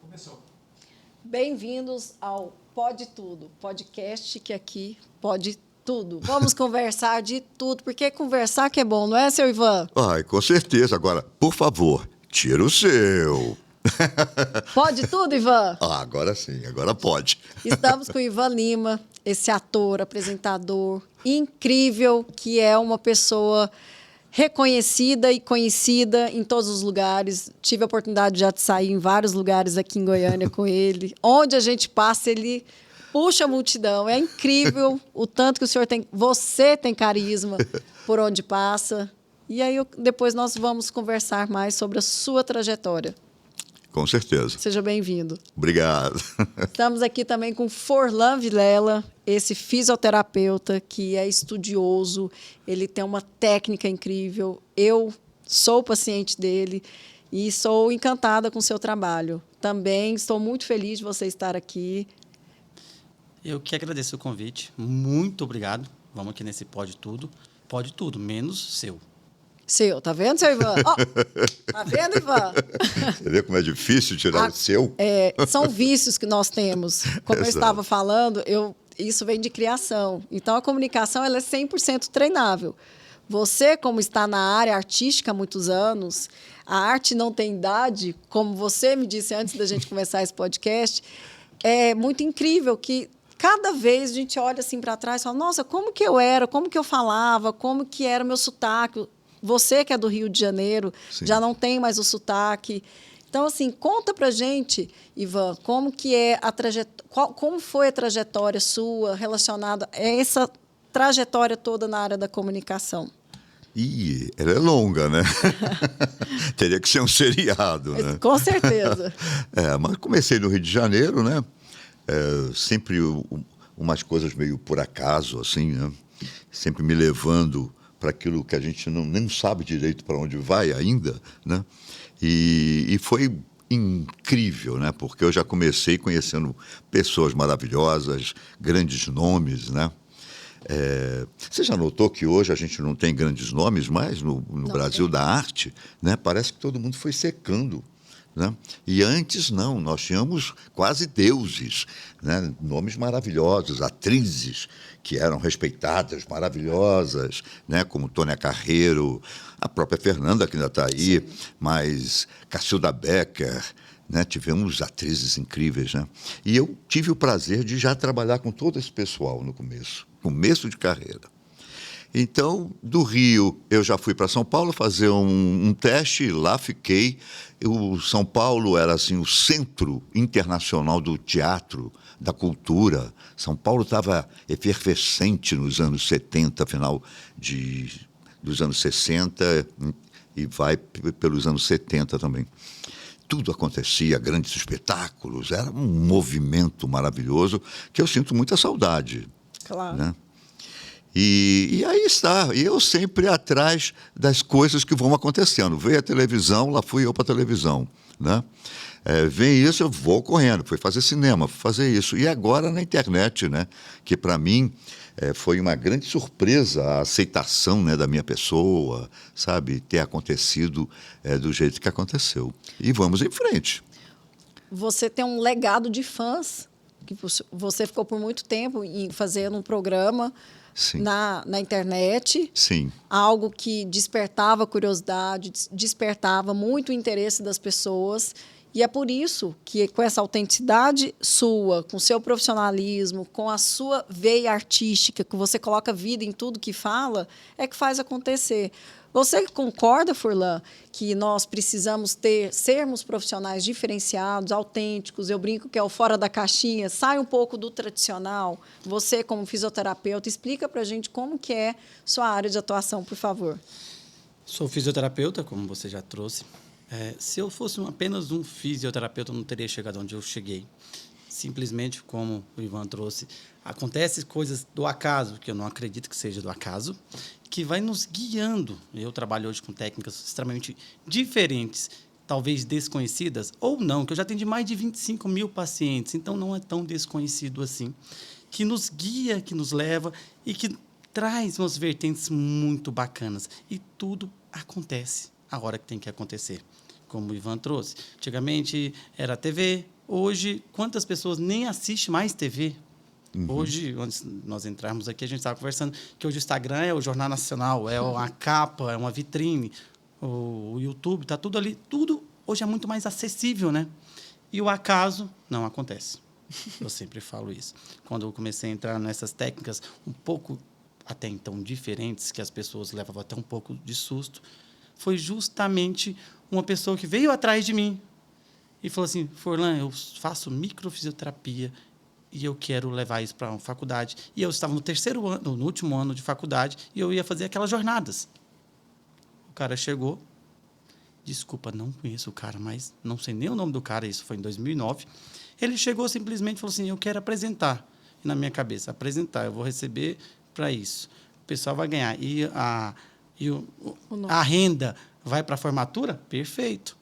Começou. Bem-vindos ao Pode Tudo, podcast que aqui pode tudo. Vamos conversar de tudo, porque conversar que é bom, não é, seu Ivan? Ai, com certeza. Agora, por favor, tira o seu. Pode tudo, Ivan? Agora sim, agora pode. Estamos com o Ivan Lima, esse ator, apresentador incrível, que é uma pessoa reconhecida e conhecida em todos os lugares. Tive a oportunidade já de sair em vários lugares aqui em Goiânia com ele. Onde a gente passa, ele puxa a multidão. É incrível o tanto que o senhor tem. Você tem carisma por onde passa. E aí depois nós vamos conversar mais sobre a sua trajetória. Com certeza. Seja bem-vindo. Obrigado. Estamos aqui também com Forlan Vilela, esse fisioterapeuta que é estudioso, ele tem uma técnica incrível. Eu sou paciente dele e sou encantada com o seu trabalho. Também estou muito feliz de você estar aqui. Eu que agradeço o convite. Muito obrigado. Vamos aqui nesse Pode Tudo. Pode tudo, menos seu. Seu, tá vendo, seu Ivan? Oh, tá vendo, Ivan? Você vê como é difícil tirar o seu? São vícios que nós temos. Como eu estava falando, isso vem de criação. Então, a comunicação ela é 100% treinável. Você, como está na área artística há muitos anos, a arte não tem idade, como você me disse antes da gente começar esse podcast, é muito incrível que cada vez a gente olha assim para trás e fala, nossa, como que eu era, como que eu falava, como que era o meu sotaque. Você que é do Rio de Janeiro, sim, já não tem mais o sotaque. Então, assim, conta pra gente, Ivan, como que é como foi a trajetória sua relacionada a essa trajetória toda na área da comunicação? Ela é longa, né? Teria que ser um seriado, né? Com certeza. Mas comecei no Rio de Janeiro, né? Sempre umas coisas meio por acaso, assim, né? Sempre me levando para aquilo que a gente nem sabe direito para onde vai ainda, né? E foi incrível, né? Porque eu já comecei conhecendo pessoas maravilhosas, grandes nomes, né? Você já notou que hoje a gente não tem grandes nomes mais no Brasil da arte, né? Parece que todo mundo foi secando, né? E antes não, nós tínhamos quase deuses, né? Nomes maravilhosos, atrizes que eram respeitadas, maravilhosas, né? Como Tônia Carreiro, a própria Fernanda, que ainda está aí, sim, mas Cacilda Becker, né? Tivemos atrizes incríveis, né? E eu tive o prazer de já trabalhar com todo esse pessoal no começo de carreira. Então, do Rio, eu já fui para São Paulo fazer um teste, lá fiquei. O São Paulo era assim, o centro internacional do teatro, da cultura. São Paulo estava efervescente nos anos 70, final dos anos 60 e vai pelos anos 70 também. Tudo acontecia, grandes espetáculos, era um movimento maravilhoso que eu sinto muita saudade. Claro. Né? E aí está, e eu sempre atrás das coisas que vão acontecendo. Veio a televisão, lá fui eu para a televisão, né? Vem isso, eu vou correndo, fui fazer cinema, fui fazer isso. E agora na internet, né? Que para mim foi uma grande surpresa a aceitação, né, da minha pessoa, sabe? Ter acontecido do jeito que aconteceu. E vamos em frente. Você tem um legado de fãs, que você ficou por muito tempo fazendo um programa... Sim. Na internet, sim, algo que despertava curiosidade, despertava muito o interesse das pessoas. E é por isso que, com essa autenticidade sua, com o seu profissionalismo, com a sua veia artística, que você coloca vida em tudo que fala, é que faz acontecer. Você concorda, Forlan, que nós precisamos sermos profissionais diferenciados, autênticos? Eu brinco que é o fora da caixinha, sai um pouco do tradicional. Você, como fisioterapeuta, explica para a gente como que é sua área de atuação, por favor. Sou fisioterapeuta, como você já trouxe. Se eu fosse apenas um fisioterapeuta, eu não teria chegado onde eu cheguei. Simplesmente, como o Ivan trouxe, acontecem coisas do acaso, que eu não acredito que seja do acaso, que vai nos guiando. Eu trabalho hoje com técnicas extremamente diferentes, talvez desconhecidas, ou não, que eu já atendi mais de 25 mil pacientes, então não é tão desconhecido assim, que nos guia, que nos leva e que traz umas vertentes muito bacanas. E tudo acontece a hora que tem que acontecer. Como o Ivan trouxe. Antigamente era TV, Hoje, quantas pessoas nem assistem mais TV? Hoje, antes de nós entrarmos aqui, a gente estava conversando que hoje o Instagram é o Jornal Nacional, é uma capa, é uma vitrine, o YouTube, está tudo ali. Tudo hoje é muito mais acessível, né? E o acaso não acontece. Eu sempre falo isso. Quando eu comecei a entrar nessas técnicas um pouco até então diferentes, que as pessoas levavam até um pouco de susto, foi justamente uma pessoa que veio atrás de mim e falou assim: Forlan, eu faço microfisioterapia e eu quero levar isso para uma faculdade. E eu estava no terceiro ano, no último ano de faculdade, e eu ia fazer aquelas jornadas. O cara chegou, desculpa, não conheço o cara, mas não sei nem o nome do cara, isso foi em 2009. Ele chegou simplesmente e falou assim: eu quero apresentar. E na minha cabeça, apresentar, eu vou receber para isso. O pessoal vai ganhar. E a renda vai para a formatura? Perfeito.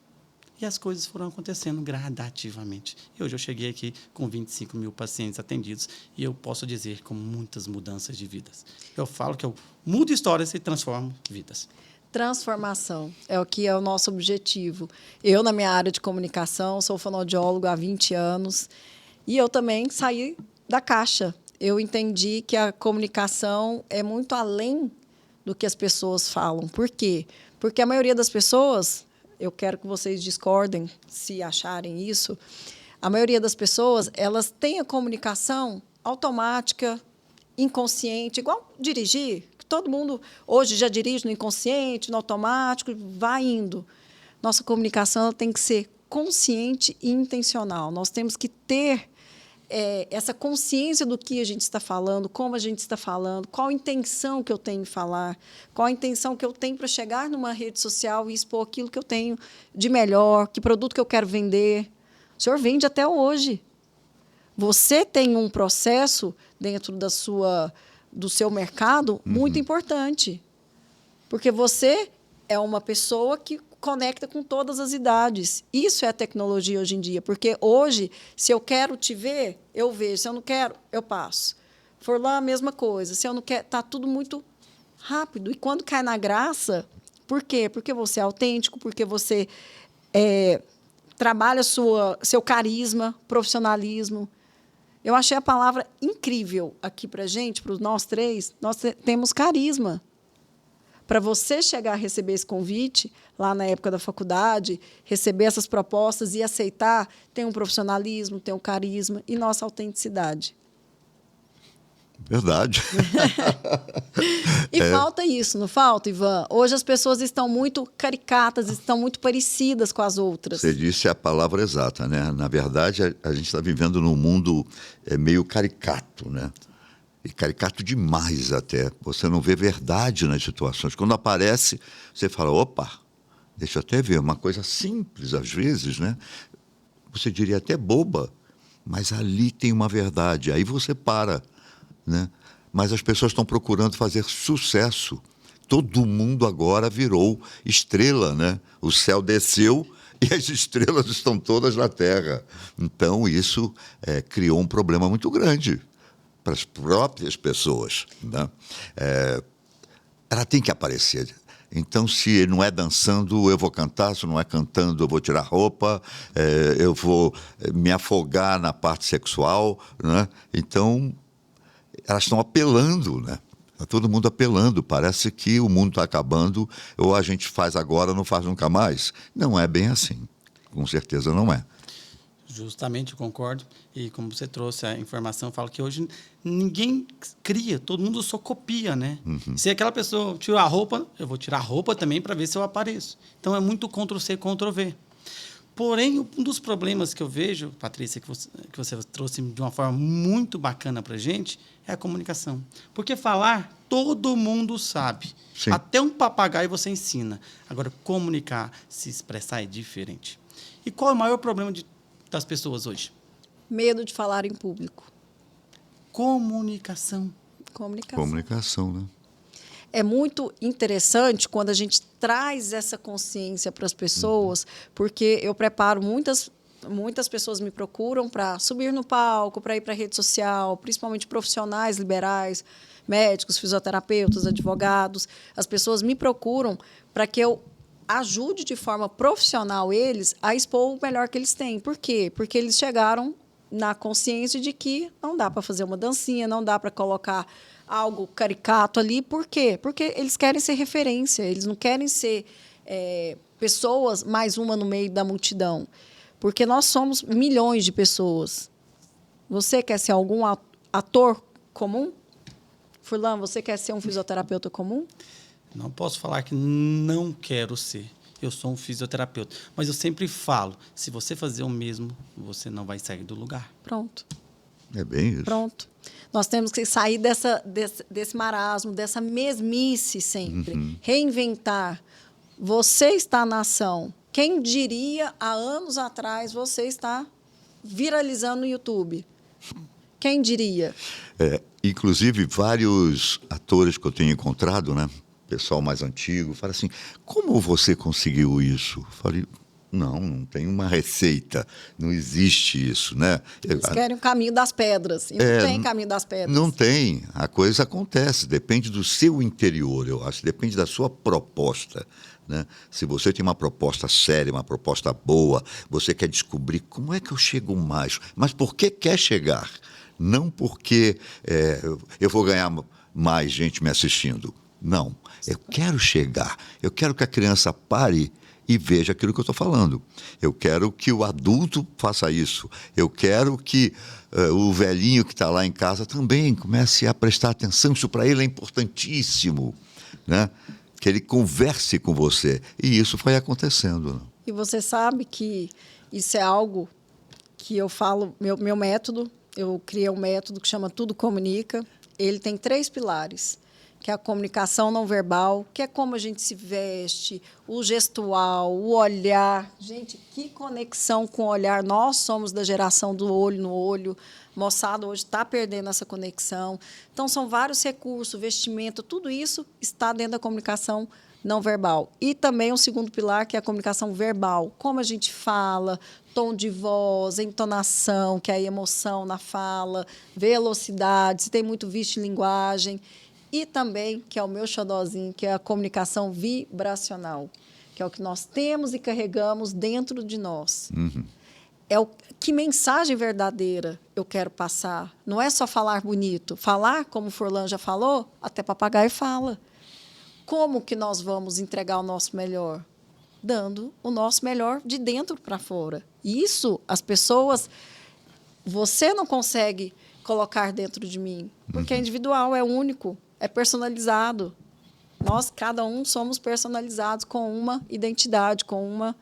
E as coisas foram acontecendo gradativamente. E hoje eu cheguei aqui com 25 mil pacientes atendidos e eu posso dizer com muitas mudanças de vidas. Eu falo que eu mudo histórias e transformo vidas. Transformação é o que é o nosso objetivo. Eu, na minha área de comunicação, sou fonoaudiólogo há 20 anos e eu também saí da caixa. Eu entendi que a comunicação é muito além do que as pessoas falam. Por quê? Porque a maioria das pessoas, eu quero que vocês discordem se acharem isso, a maioria das pessoas, elas têm a comunicação automática, inconsciente, igual dirigir. Todo mundo hoje já dirige no inconsciente, no automático, vai indo. Nossa comunicação tem que ser consciente e intencional. Nós temos que ter essa consciência do que a gente está falando, como a gente está falando, qual a intenção que eu tenho em falar, qual a intenção que eu tenho para chegar numa rede social e expor aquilo que eu tenho de melhor, que produto que eu quero vender. O senhor vende até hoje. Você tem um processo dentro do seu mercado muito importante, porque você é uma pessoa que conecta com todas as idades. Isso é a tecnologia hoje em dia, porque hoje, se eu quero te ver, eu vejo. Se eu não quero, eu passo. For lá, a mesma coisa. Se eu não quero, está tudo muito rápido. E quando cai na graça, por quê? Porque você é autêntico, porque você trabalha seu carisma, profissionalismo. Eu achei a palavra incrível aqui para a gente, para nós três. Nós temos carisma. Para você chegar a receber esse convite, lá na época da faculdade, receber essas propostas e aceitar, tem um profissionalismo, tem um carisma e nossa autenticidade. Verdade. E falta isso, não falta, Ivan? Hoje as pessoas estão muito caricatas, estão muito parecidas com as outras. Você disse a palavra exata, né? Na verdade, a gente está vivendo num mundo meio caricato, né? E caricato demais até. Você não vê verdade nas situações. Quando aparece, você fala, opa, deixa eu até ver. Uma coisa simples, às vezes, né? Você diria até boba, mas ali tem uma verdade. Aí você para, né? Mas as pessoas estão procurando fazer sucesso. Todo mundo agora virou estrela, né? O céu desceu e as estrelas estão todas na Terra. Então, isso criou um problema muito grande para as próprias pessoas, né? Ela tem que aparecer. Então, se não é dançando, eu vou cantar. Se não é cantando, eu vou tirar roupa. Eu vou me afogar na parte sexual, né? Então, elas estão apelando, né? Está todo mundo apelando. Parece que o mundo está acabando, ou a gente faz agora, não faz nunca mais. Não é bem assim. Com certeza não é. Justamente, eu concordo. E como você trouxe a informação, eu falo que hoje ninguém cria, todo mundo só copia, né? Se aquela pessoa tira a roupa, eu vou tirar a roupa também para ver se eu apareço. Então, é muito Ctrl-C, Ctrl-V. Porém, um dos problemas que eu vejo, Patrícia, que você trouxe de uma forma muito bacana para a gente, é a comunicação. Porque falar, todo mundo sabe. Sim. Até um papagaio você ensina. Agora, comunicar, se expressar é diferente. E qual é o maior problema das pessoas hoje? Medo de falar em público. Comunicação. Comunicação, né? É muito interessante quando a gente traz essa consciência para as pessoas, porque eu preparo muitas pessoas me procuram para subir no palco, para ir para a rede social, principalmente profissionais liberais, médicos, fisioterapeutas, advogados. As pessoas me procuram para que eu ajude de forma profissional eles a expor o melhor que eles têm. Por quê? Porque eles chegaram na consciência de que não dá para fazer uma dancinha, não dá para colocar algo caricato ali. Por quê? Porque eles querem ser referência, eles não querem ser pessoas, mais uma no meio da multidão. Porque nós somos milhões de pessoas. Você quer ser algum ator comum? Furlan, você quer ser um fisioterapeuta comum? Não posso falar que não quero ser. Eu sou um fisioterapeuta. Mas eu sempre falo, se você fazer o mesmo, você não vai sair do lugar. Pronto. É bem isso. Pronto. Nós temos que sair desse marasmo, dessa mesmice sempre. Reinventar. Você está na ação. Quem diria, há anos atrás, você está viralizando no YouTube? Quem diria? Inclusive, vários atores que eu tenho encontrado, né? Pessoal mais antigo, fala assim, como você conseguiu isso? Eu falei, não tem uma receita, não existe isso, né? Eles querem o caminho das pedras, e não tem caminho das pedras. Não tem, a coisa acontece, depende do seu interior, eu acho, depende da sua proposta, né? Se você tem uma proposta séria, uma proposta boa, você quer descobrir como é que eu chego mais, mas por que quer chegar? Não porque eu vou ganhar mais gente me assistindo, não. Eu quero chegar, eu quero que a criança pare e veja aquilo que eu estou falando. Eu quero que o adulto faça isso. Eu quero que o velhinho que está lá em casa também comece a prestar atenção. Isso para ele é importantíssimo, né? Que ele converse com você. E isso foi acontecendo. Né? E você sabe que isso é algo que eu falo, meu método, eu criei um método que chama Tudo Comunica. Ele tem 3 pilares, que é a comunicação não verbal, que é como a gente se veste, o gestual, o olhar. Gente, que conexão com o olhar. Nós somos da geração do olho no olho. Moçada hoje está perdendo essa conexão. Então, são vários recursos, vestimenta, tudo isso está dentro da comunicação não verbal. E também o segundo pilar, que é a comunicação verbal. Como a gente fala, tom de voz, entonação, que é a emoção na fala, velocidade, se tem muito vício em linguagem. E também, que é o meu xodózinho, que é a comunicação vibracional, que é o que nós temos e carregamos dentro de nós. Que mensagem verdadeira eu quero passar. Não é só falar bonito. Falar, como o Furlan já falou, até papagaio fala. Como que nós vamos entregar o nosso melhor? Dando o nosso melhor de dentro para fora. Isso, as pessoas... Você não consegue colocar dentro de mim, porque é individual, é único, é personalizado. Nós, cada um, somos personalizados com uma identidade, com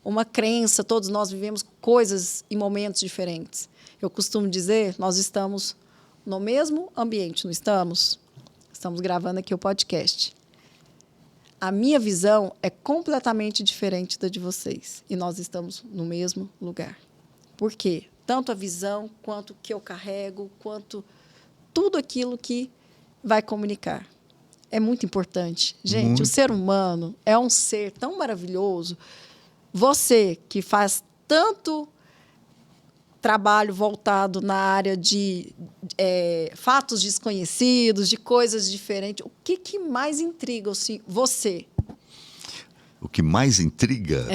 uma crença. Todos nós vivemos coisas em momentos diferentes. Eu costumo dizer, nós estamos no mesmo ambiente, não estamos? Estamos gravando aqui o podcast. A minha visão é completamente diferente da de vocês. E nós estamos no mesmo lugar. Por quê? Tanto a visão, quanto o que eu carrego, quanto tudo aquilo que vai comunicar. É muito importante. Gente, o ser humano é um ser tão maravilhoso. Você que faz tanto trabalho voltado na área de fatos desconhecidos, de coisas diferentes, o que mais intriga você? O que mais intriga?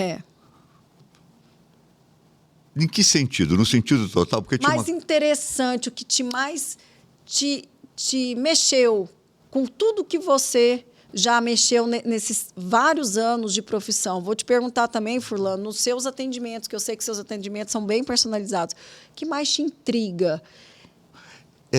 Em que sentido? No sentido total? Porque mais interessante, o que mais te mexeu com tudo que você já mexeu nesses vários anos de profissão. Vou te perguntar também, Furlan, nos seus atendimentos, que eu sei que seus atendimentos são bem personalizados, o que mais te intriga?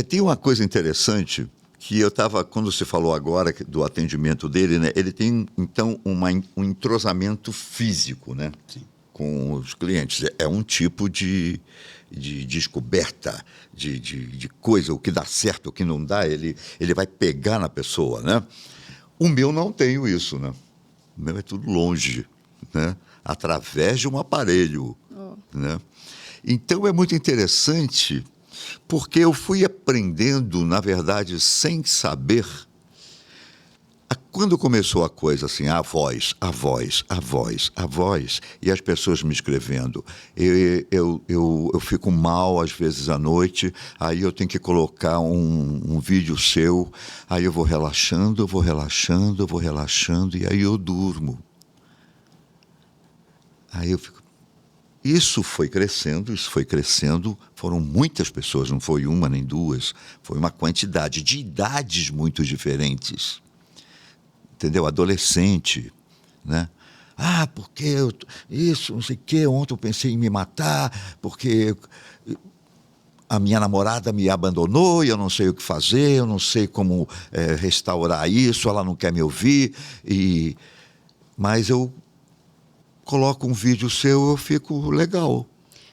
Tem uma coisa interessante que eu estava, quando você falou agora do atendimento dele, né, ele tem, então, um entrosamento físico, né? Sim. Com os clientes. É um tipo de descoberta, de coisa, o que dá certo, o que não dá, ele vai pegar na pessoa, né? O meu não tenho isso, né? O meu é tudo longe, né? Através de um aparelho, né? Então, é muito interessante, porque eu fui aprendendo, na verdade, sem saber. Quando começou a coisa assim, a voz, e as pessoas me escrevendo, eu fico mal às vezes à noite, aí eu tenho que colocar um vídeo seu, aí eu vou relaxando, e aí eu durmo. Aí eu fico... Isso foi crescendo. Foram muitas pessoas, não foi uma nem duas. Foi uma quantidade de idades muito diferentes. Entendeu? Adolescente, né? Porque isso, não sei o quê. Ontem eu pensei em me matar, porque a minha namorada me abandonou e eu não sei o que fazer, eu não sei como restaurar isso, ela não quer me ouvir. Mas eu coloco um vídeo seu, eu fico legal.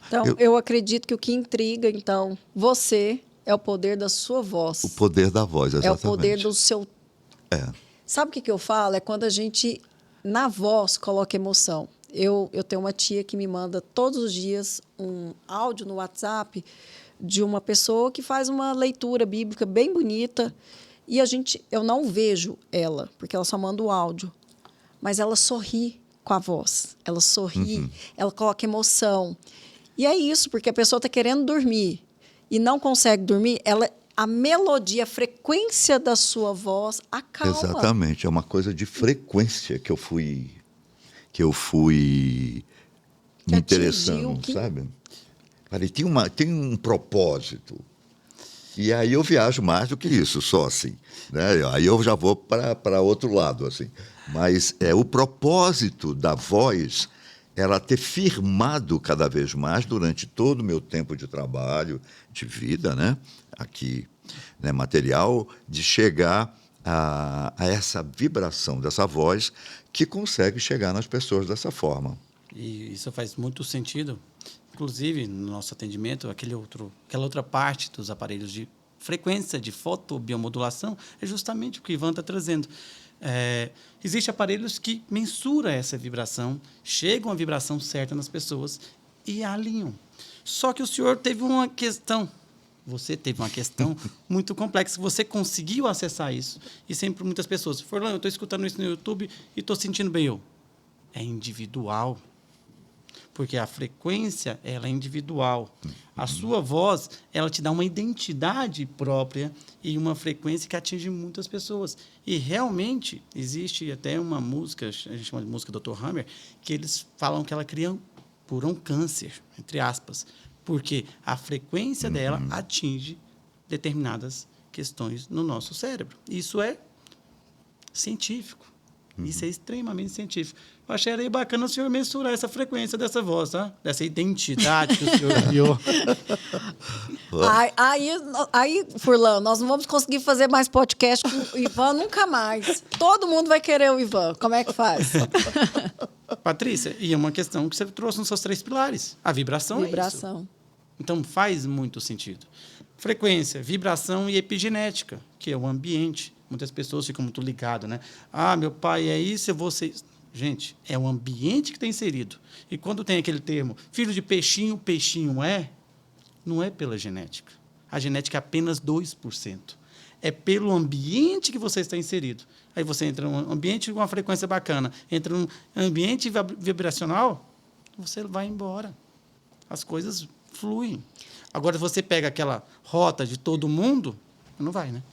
Então, eu acredito que o que intriga, então, você é o poder da sua voz. O poder da voz, exatamente. É o poder do seu... Sabe o que eu falo? É quando a gente, na voz, coloca emoção. Eu tenho uma tia que me manda todos os dias um áudio no WhatsApp de uma pessoa que faz uma leitura bíblica bem bonita. E eu não vejo ela, porque ela só manda o áudio. Mas ela sorri com a voz. Ela sorri, ela coloca emoção. E é isso, porque a pessoa está querendo dormir e não consegue dormir, a melodia, a frequência da sua voz acalma. Exatamente, é uma coisa de frequência que eu fui me interessando, sabe? Falei, tem um propósito. E aí eu viajo mais do que isso, só assim, né? Aí eu já vou para outro lado, assim. Mas o propósito da voz, ela ter firmado cada vez mais durante todo o meu tempo de trabalho, de vida, né? Aqui, né? Material, de chegar a essa vibração dessa voz que consegue chegar nas pessoas dessa forma. E isso faz muito sentido. Inclusive, no nosso atendimento, aquela outra parte dos aparelhos de frequência de fotobiomodulação é justamente o que o Ivan está trazendo. Existem aparelhos que mensuram essa vibração, chegam a vibração certa nas pessoas e alinham. Só que o senhor teve uma questão, você teve uma questão muito complexa, você conseguiu acessar isso. E sempre muitas pessoas, Forlan, eu estou escutando isso no YouTube e estou sentindo bem. É individual. Porque a frequência, ela é individual. A sua voz, ela te dá uma identidade própria e uma frequência que atinge muitas pessoas. E, realmente, existe até uma música, a gente chama de música Dr. Hammer, que eles falam que ela cura um câncer, entre aspas, porque a frequência dela atinge determinadas questões no nosso cérebro. Isso é científico. Isso é extremamente científico. Eu achei bacana o senhor mensurar essa frequência dessa voz, tá? Dessa identidade que o senhor criou. Aí, Furlan, nós não vamos conseguir fazer mais podcast com o Ivan nunca mais. Todo mundo vai querer o Ivan. Como é que faz? Patrícia, e é uma questão que você trouxe nos seus 3 pilares. A vibração é isso. Então, faz muito sentido. Frequência, vibração e epigenética, que é o ambiente. Muitas pessoas ficam muito ligadas, né? Meu pai é isso, eu vou ser isso. Gente, é o ambiente que está inserido. E quando tem aquele termo, filho de peixinho, peixinho não é pela genética. A genética é apenas 2%. É pelo ambiente que você está inserido. Aí você entra num ambiente com uma frequência bacana, entra num ambiente vibracional, você vai embora. As coisas fluem. Agora, se você pega aquela rota de todo mundo, não vai, né?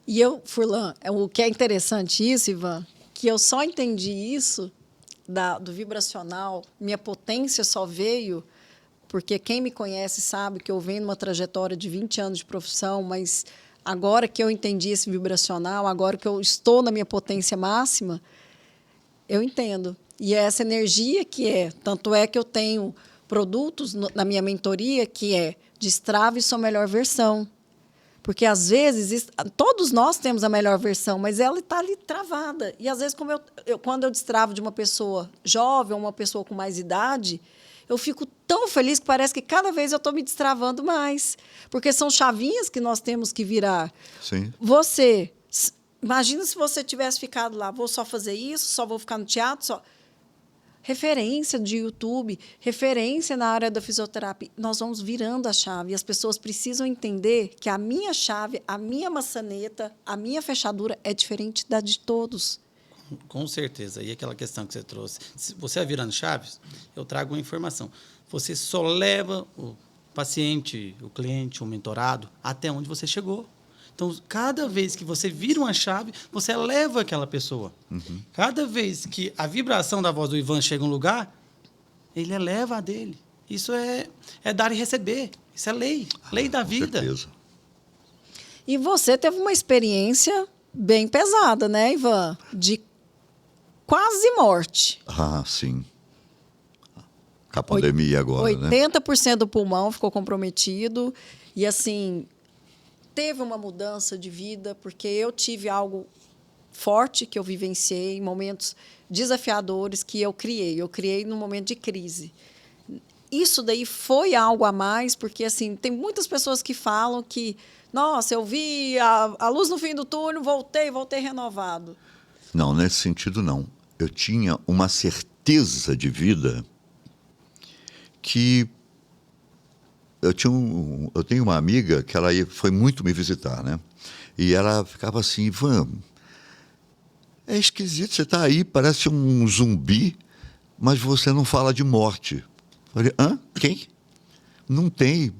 E Furlan, o que é interessante isso, Ivan, que eu só entendi isso do vibracional, minha potência só veio porque quem me conhece sabe que eu venho numa trajetória de 20 anos de profissão, mas agora que eu entendi esse vibracional, agora que eu estou na minha potência máxima, eu entendo. E é essa energia tanto é que eu tenho produtos na minha mentoria que destrave sua melhor versão. Porque, às vezes, todos nós temos a melhor versão, mas ela está ali travada. E, às vezes, quando eu destravo de uma pessoa jovem ou uma pessoa com mais idade, eu fico tão feliz que parece que cada vez eu estou me destravando mais. Porque são chavinhas que nós temos que virar. Sim. Imagina se você tivesse ficado lá, vou só fazer isso, só vou ficar no teatro, só... Referência de YouTube, referência na área da fisioterapia. Nós vamos virando a chave. E as pessoas precisam entender que a minha chave, a minha maçaneta, a minha fechadura é diferente da de todos. Com certeza. E aquela questão que você trouxe. Se você vai virando chaves, eu trago uma informação. Você só leva o paciente, o cliente, o mentorado, até onde você chegou. Então, cada vez que você vira uma chave, você eleva aquela pessoa. Cada vez que a vibração da voz do Ivan chega em um lugar, ele eleva a dele. Isso é dar e receber. Isso é lei. Lei da vida. Com certeza. E você teve uma experiência bem pesada, né, Ivan? De quase morte. Ah, sim. Com a pandemia agora, né? 80% do pulmão ficou comprometido. E, assim, teve uma mudança de vida, porque eu tive algo forte que eu vivenciei, momentos desafiadores que eu criei. Eu criei num momento de crise. Isso daí foi algo a mais, porque, assim, tem muitas pessoas que falam que, nossa, eu vi a luz no fim do túnel, voltei renovado. Não, nesse sentido, não. Eu tinha uma certeza de vida que eu tenho uma amiga que ela foi muito me visitar, né? E ela ficava assim, Ivan, é esquisito, você está aí, parece um zumbi, mas você não fala de morte. Eu falei, hã? Quem? Não tem.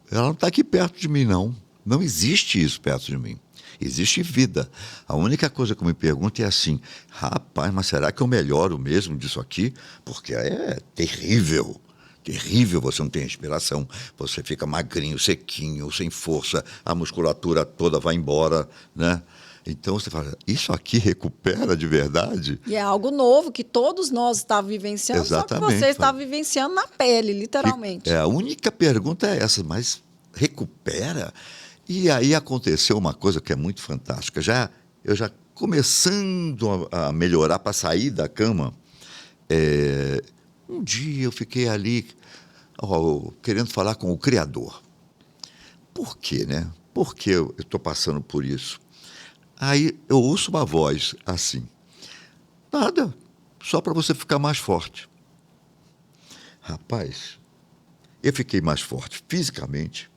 Ela não está aqui perto de mim, não. Não existe isso perto de mim. Existe vida. A única coisa que eu me pergunto é assim, rapaz, mas será que eu melhoro mesmo disso aqui? Porque é terrível. Terrível, você não tem respiração, você fica magrinho, sequinho, sem força, a musculatura toda vai embora, né? Então você fala, isso aqui recupera de verdade? E é algo novo que todos nós estávamos vivenciando, Exatamente. só que você estava vivenciando na pele, literalmente. A única pergunta é essa, mas recupera? E aí aconteceu uma coisa que é muito fantástica. Eu já começando a melhorar para sair da cama, um dia eu fiquei ali querendo falar com o Criador. Por quê, né? Por que eu estou passando por isso? Aí eu ouço uma voz assim, nada, só para você ficar mais forte. Rapaz, eu fiquei mais forte fisicamente,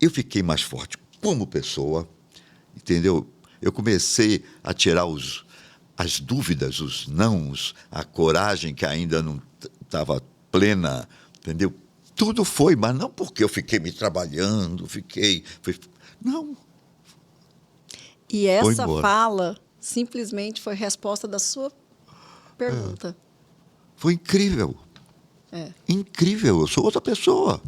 eu fiquei mais forte como pessoa, entendeu? Eu comecei a tirar as dúvidas, os nãos, a coragem que ainda não estava plena, entendeu? Tudo foi, mas não porque eu fiquei me trabalhando, não. E essa fala simplesmente foi resposta da sua pergunta. Foi incrível. Incrível, eu sou outra pessoa.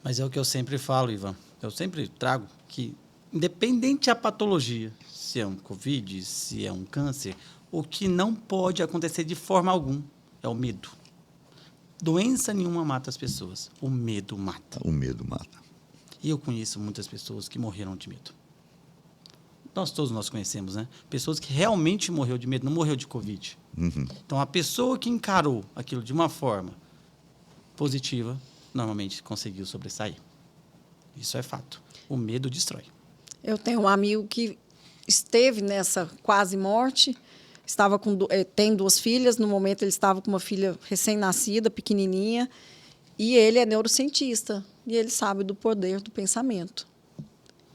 Mas é o que eu sempre falo, Ivan. Eu sempre trago que, independente da patologia, se é um Covid, se é um câncer, o que não pode acontecer de forma alguma é o medo. Doença nenhuma mata as pessoas. O medo mata. O medo mata. E eu conheço muitas pessoas que morreram de medo. Todos nós conhecemos, né? Pessoas que realmente morreu de medo, não morreu de Covid. Uhum. Então, a pessoa que encarou aquilo de uma forma positiva, normalmente conseguiu sobressair. Isso é fato. O medo destrói. Eu tenho um amigo que esteve nessa quase morte, tem 2 filhas, no momento ele estava com uma filha recém-nascida, pequenininha, e ele é neurocientista, e ele sabe do poder do pensamento.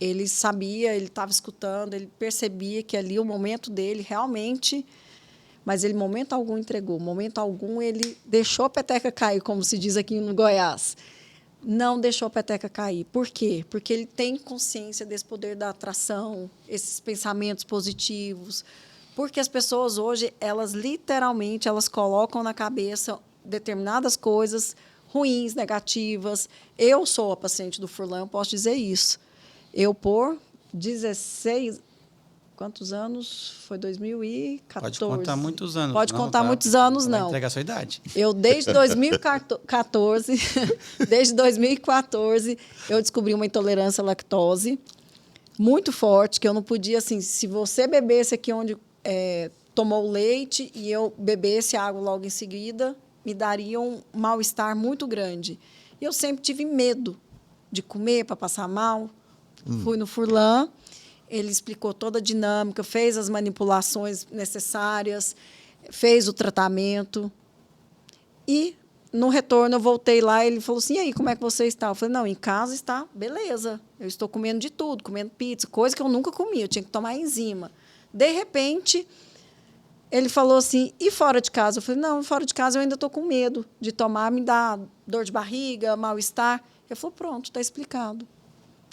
Ele sabia, ele estava escutando, ele percebia que ali o momento dele realmente, mas ele momento algum entregou, momento algum ele deixou a peteca cair, como se diz aqui no Goiás. Não deixou a peteca cair. Por quê? Porque ele tem consciência desse poder da atração, esses pensamentos positivos. Porque as pessoas hoje, elas literalmente, elas colocam na cabeça determinadas coisas ruins, negativas. Eu sou a paciente do Furlan, eu posso dizer isso. Eu, por 16... Quantos anos? Foi 2014. Pode contar muitos anos. Pode contar muitos anos, não. Vai entregar a sua idade. Eu, desde 2014, eu descobri uma intolerância à lactose muito forte, que eu não podia, assim, se você bebesse aqui onde tomou leite e eu bebesse água logo em seguida, me daria um mal-estar muito grande. E eu sempre tive medo de comer para passar mal. Fui no Furlan, ele explicou toda a dinâmica, fez as manipulações necessárias, fez o tratamento. E, no retorno, eu voltei lá e ele falou assim, e aí, como é que você está? Eu falei, não, em casa está, beleza. Eu estou comendo de tudo, comendo pizza, coisa que eu nunca comia, eu tinha que tomar enzima. De repente, ele falou assim, e fora de casa? Eu falei, não, fora de casa eu ainda estou com medo de tomar, me dá dor de barriga, mal-estar. Ele falou, pronto, está explicado.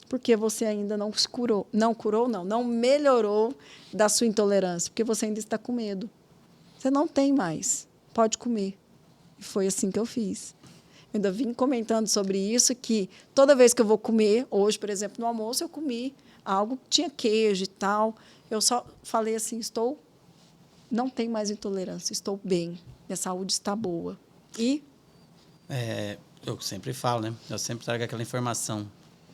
Porque você ainda não se curou. Não melhorou da sua intolerância, porque você ainda está com medo. Você não tem mais. Pode comer. E foi assim que eu fiz. Eu ainda vim comentando sobre isso, que toda vez que eu vou comer, hoje, por exemplo, no almoço, eu comi algo que tinha queijo e tal. Eu só falei assim, não tenho mais intolerância, estou bem, minha saúde está boa. E... eu sempre falo, né? Eu sempre trago aquela informação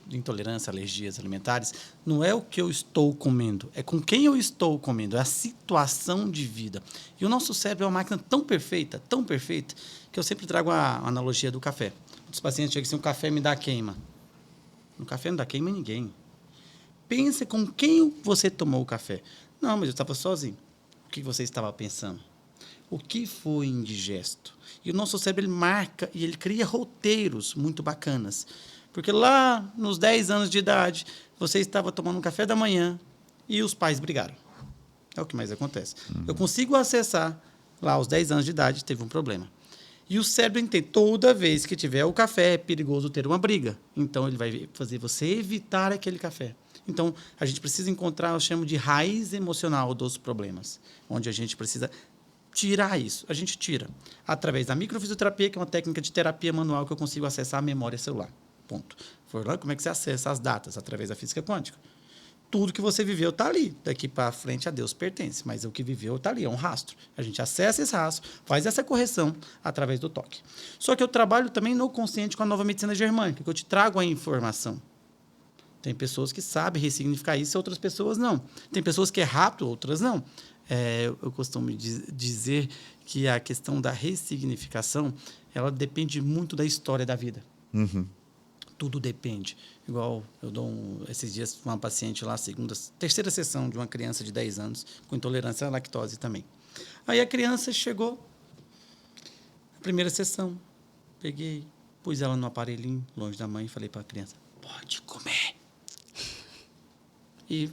de intolerância, alergias alimentares. Não é o que eu estou comendo, é com quem eu estou comendo, é a situação de vida. E o nosso cérebro é uma máquina tão perfeita, que eu sempre trago a analogia do café. Os pacientes chegam assim, o café me dá queima. No café não dá queima em ninguém. Pensa com quem você tomou o café. Não, mas eu estava sozinho. O que você estava pensando? O que foi indigesto? E o nosso cérebro ele marca e ele cria roteiros muito bacanas. Porque lá nos 10 anos de idade, você estava tomando um café da manhã e os pais brigaram. É o que mais acontece. Eu consigo acessar, lá aos 10 anos de idade, teve um problema. E o cérebro entende, toda vez que tiver o café, é perigoso ter uma briga. Então, ele vai fazer você evitar aquele café. Então, a gente precisa encontrar, eu chamo de raiz emocional dos problemas, onde a gente precisa tirar isso. A gente tira através da microfisioterapia, que é uma técnica de terapia manual que eu consigo acessar a memória celular. Ponto. Forlan, como é que você acessa as datas? Através da física quântica. Tudo que você viveu está ali. Daqui para frente a Deus pertence, mas o que viveu está ali, é um rastro. A gente acessa esse rastro, faz essa correção através do toque. Só que eu trabalho também no consciente com a nova medicina germânica, que eu te trago a informação. Tem pessoas que sabem ressignificar isso, outras pessoas não. Tem pessoas que é rápido, outras não. Eu costumo dizer que a questão da ressignificação, ela depende muito da história da vida. Tudo depende. Igual eu dou esses dias uma paciente lá, terceira sessão de uma criança de 10 anos com intolerância à lactose também. Aí a criança chegou, a primeira sessão, peguei, pus ela no aparelhinho, longe da mãe, e falei para a criança, pode comer. E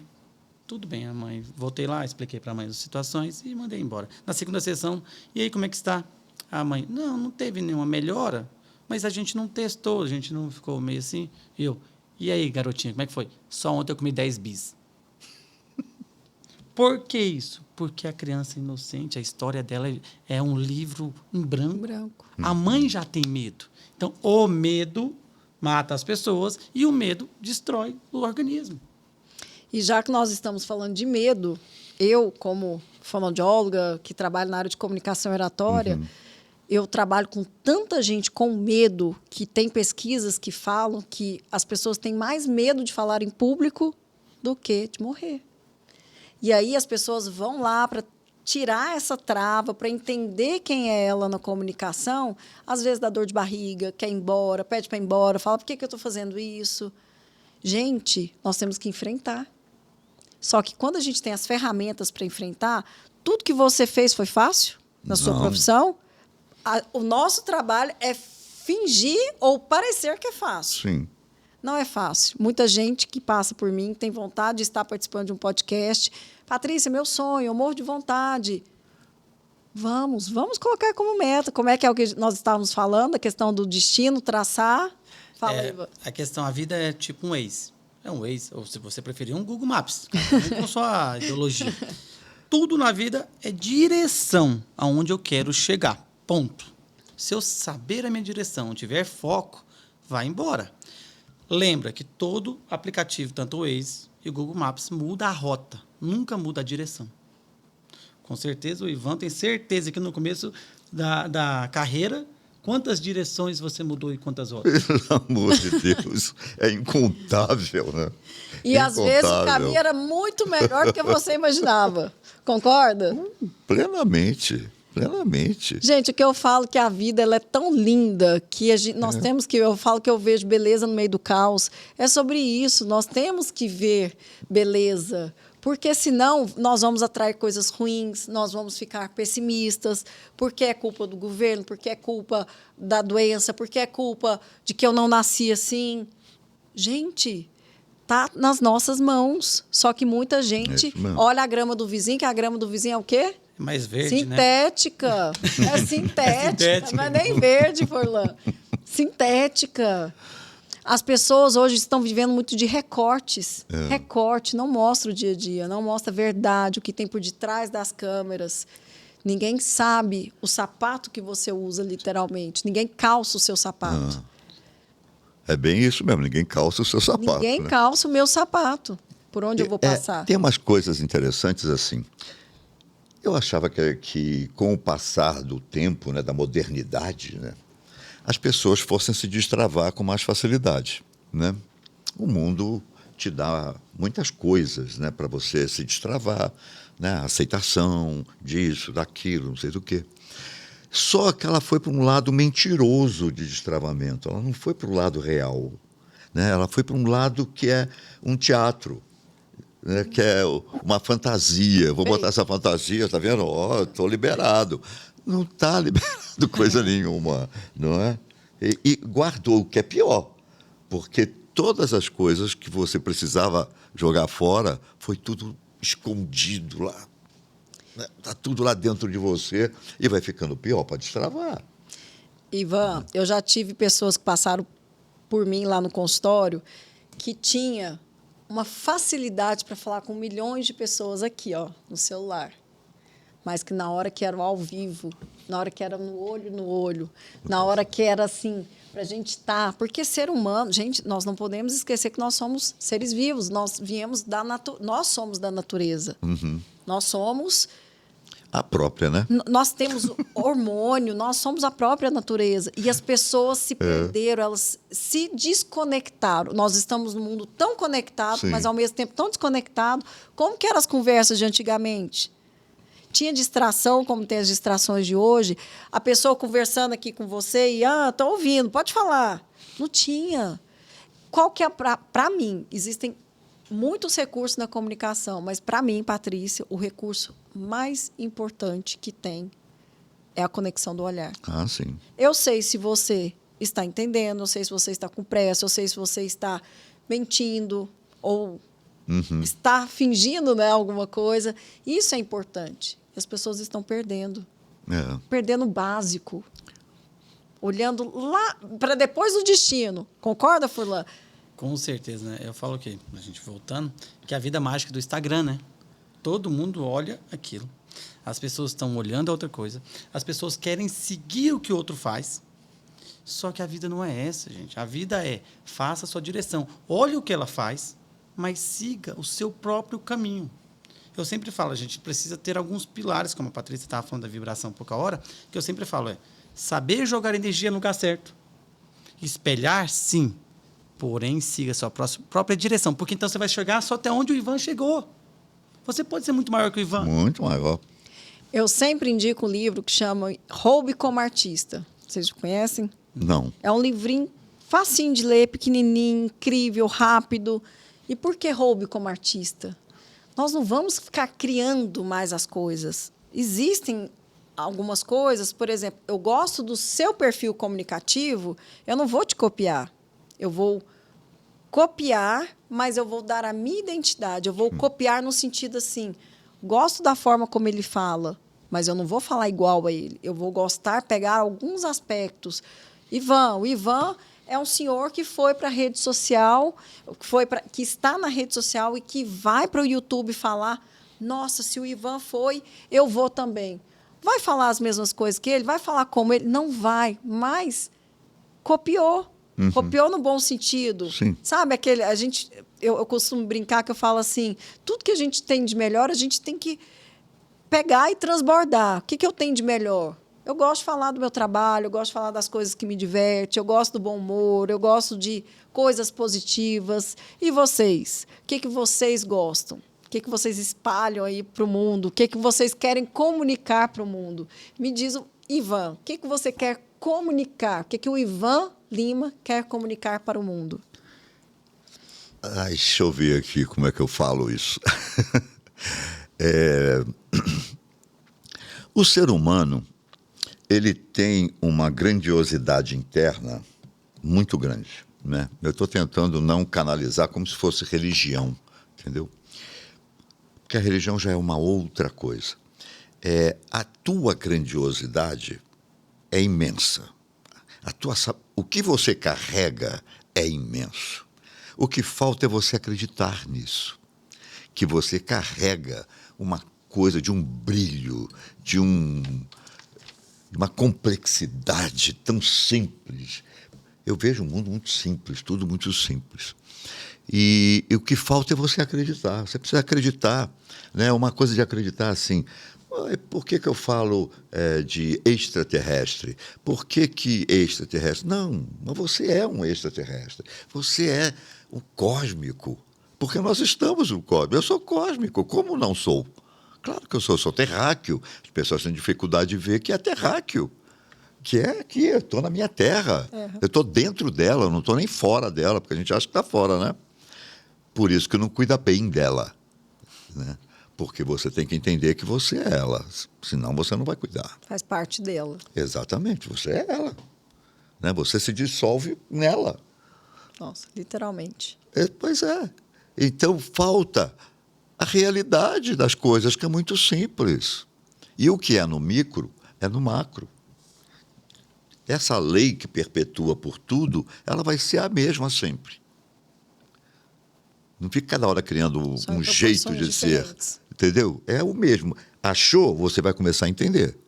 tudo bem, a mãe, voltei lá, expliquei para a mãe as situações e mandei embora. Na segunda sessão, e aí como é que está? A mãe, não teve nenhuma melhora, mas a gente não testou, a gente não ficou meio assim. E aí, garotinha, como é que foi? Só ontem eu comi 10 bis. Por que isso? Porque a criança inocente, a história dela é um livro em branco. A mãe já tem medo. Então, o medo mata as pessoas e o medo destrói o organismo. E já que nós estamos falando de medo, eu, como fonoaudióloga, que trabalho na área de comunicação oratória, eu trabalho com tanta gente com medo, que tem pesquisas que falam que as pessoas têm mais medo de falar em público do que de morrer. E aí as pessoas vão lá para tirar essa trava, para entender quem é ela na comunicação, às vezes dá dor de barriga, quer ir embora, pede para ir embora, fala, por que eu estou fazendo isso? Gente, nós temos que enfrentar. Só que quando a gente tem as ferramentas para enfrentar, tudo que você fez foi fácil na sua profissão? O nosso trabalho é fingir ou parecer que é fácil. Sim. Não é fácil. Muita gente que passa por mim tem vontade de estar participando de um podcast. Patrícia, meu sonho, eu morro de vontade. Vamos colocar como meta. Como é que é o que nós estávamos falando? A questão do destino, traçar. Fala aí. A questão, a vida é tipo um Waze. É um Waze, ou se você preferir, um Google Maps. Com sua ideologia. Tudo na vida é direção aonde eu quero chegar. Ponto. Se eu saber a minha direção, tiver foco, vai embora. Lembra que todo aplicativo, tanto o Waze e o Google Maps, muda a rota, nunca muda a direção. Com certeza, o Ivan tem certeza que no começo da carreira, quantas direções você mudou e quantas rotas? Pelo amor de Deus, é incontável, né? E às vezes o caminho era muito melhor do que você imaginava. Concorda? Plenamente. Gente, o que eu falo que a vida ela é tão linda que nós temos que... Eu falo que eu vejo beleza no meio do caos. É sobre isso. Nós temos que ver beleza. Porque senão nós vamos atrair coisas ruins, nós vamos ficar pessimistas, porque é culpa do governo, porque é culpa da doença, porque é culpa de que eu não nasci assim. Gente, tá nas nossas mãos. Só que muita gente olha a grama do vizinho, que a grama do vizinho é o quê? Mais verde, sintética. Né? É sintética. Não é nem verde, Forlan. Sintética. As pessoas hoje estão vivendo muito de recortes. Recorte não mostra o dia a dia, não mostra a verdade, o que tem por detrás das câmeras. Ninguém sabe o sapato que você usa, literalmente. Ninguém calça o seu sapato. É bem isso mesmo, ninguém calça o seu sapato. Ninguém né? calça o meu sapato. Por onde eu vou passar? Tem umas coisas interessantes assim. Eu achava que com o passar do tempo, né, da modernidade, né, as pessoas fossem se destravar com mais facilidade. Né? O mundo te dá muitas coisas, né, para você se destravar, né, aceitação disso, daquilo, não sei do quê. Só que ela foi para um lado mentiroso de destravamento, ela não foi para o lado real. Né? Ela foi para um lado que é um teatro. Né, que é uma fantasia. Vou botar essa fantasia, tá vendo? Ó, estou liberado. Não está liberado coisa nenhuma, não é? E guardou o que é pior, porque todas as coisas que você precisava jogar fora foi tudo escondido lá. Está tudo lá dentro de você e vai ficando pior para destravar. Ivan, eu já tive pessoas que passaram por mim lá no consultório que tinha uma facilidade para falar com milhões de pessoas aqui, ó, no celular. Mas que na hora que era ao vivo, na hora que era no olho, na hora que era assim, para a gente estar... Porque ser humano, gente, nós não podemos esquecer que nós somos seres vivos, nós viemos nós somos da natureza. Uhum. Nós somos... A própria, né? Nós temos hormônio, nós somos a própria natureza. E as pessoas se perderam, elas se desconectaram. Nós estamos num mundo tão conectado, Sim. mas ao mesmo tempo tão desconectado. Como que eram as conversas de antigamente? Tinha distração, como tem as distrações de hoje. A pessoa conversando aqui com você e, estou ouvindo, pode falar. Não tinha. Qual que é, para mim, existem muitos recursos na comunicação, mas para mim, Patrícia, o recurso mais importante que tem é a conexão do olhar. Ah, sim. Eu sei se você está entendendo, eu sei se você está com pressa, eu sei se você está mentindo ou está fingindo, né, alguma coisa. Isso é importante. As pessoas estão perdendo. Perdendo o básico. Olhando lá para depois do destino. Concorda, Furlan? Com certeza, né? Eu falo que, a gente voltando, que a vida mágica do Instagram, né? Todo mundo olha aquilo. As pessoas estão olhando a outra coisa. As pessoas querem seguir o que o outro faz. Só que a vida não é essa, gente. A vida é, faça a sua direção. Olhe o que ela faz, mas siga o seu próprio caminho. Eu sempre falo, a gente precisa ter alguns pilares, como a Patrícia estava falando da vibração pouca hora, que eu sempre falo, saber jogar energia no lugar certo. Espelhar, sim. Porém, siga a sua própria direção, porque então você vai chegar só até onde o Ivan chegou. Você pode ser muito maior que o Ivan. Muito maior. Eu sempre indico um livro que chama Roube como Artista. Vocês conhecem? Não. É um livrinho facinho de ler, pequenininho, incrível, rápido. E por que roube como artista? Nós não vamos ficar criando mais as coisas. Existem algumas coisas, por exemplo, eu gosto do seu perfil comunicativo, eu não vou te copiar. Eu vou copiar, mas eu vou dar a minha identidade. Eu vou copiar no sentido assim, gosto da forma como ele fala, mas eu não vou falar igual a ele. Eu vou gostar, pegar alguns aspectos. O Ivan é um senhor que foi para a rede social, que está na rede social e que vai para o YouTube falar, nossa, se o Ivan foi, eu vou também. Vai falar as mesmas coisas que ele? Vai falar como ele? Não vai, mas copiou. Copiou no bom sentido. Sim. Sabe, eu costumo brincar que eu falo assim, tudo que a gente tem de melhor, a gente tem que pegar e transbordar. O que eu tenho de melhor? Eu gosto de falar do meu trabalho, eu gosto de falar das coisas que me divertem, eu gosto do bom humor, eu gosto de coisas positivas. E vocês? O que vocês gostam? O que vocês espalham aí para o mundo? O que vocês querem comunicar para o mundo? Me diz, Ivan, o que você quer comunicar? O que o Ivan Lima quer comunicar para o mundo? Deixa eu ver aqui como é que eu falo isso. O ser humano, ele tem uma grandiosidade interna muito grande. Né? Eu estou tentando não canalizar como se fosse religião, entendeu? Porque a religião já é uma outra coisa. A tua grandiosidade é imensa. O que você carrega é imenso. O que falta é você acreditar nisso. Que você carrega uma coisa, de um brilho, de uma complexidade tão simples. Eu vejo um mundo muito simples, tudo muito simples. E o que falta é você acreditar. Você precisa acreditar, né? Uma coisa de acreditar assim. Por que eu falo de extraterrestre? Por que extraterrestre? Não, mas você é um extraterrestre. Você é o cósmico. Porque nós estamos no cósmico. Eu sou cósmico. Como não sou? Claro que eu sou terráqueo. As pessoas têm dificuldade de ver que é terráqueo. Que é aqui, eu estou na minha terra. Uhum. Eu estou dentro dela, eu não estou nem fora dela, porque a gente acha que está fora, né? Por isso que não cuida bem dela, né? Porque você tem que entender que você é ela, senão você não vai cuidar. Faz parte dela. Exatamente, você é ela, né? Você se dissolve nela. Nossa, literalmente. Pois é. Então falta a realidade das coisas, que é muito simples. E o que é no micro é no macro. Essa lei que perpetua por tudo, ela vai ser a mesma sempre. Não fica cada hora criando um jeito de ser. Entendeu? É o mesmo. Achou, você vai começar a entender.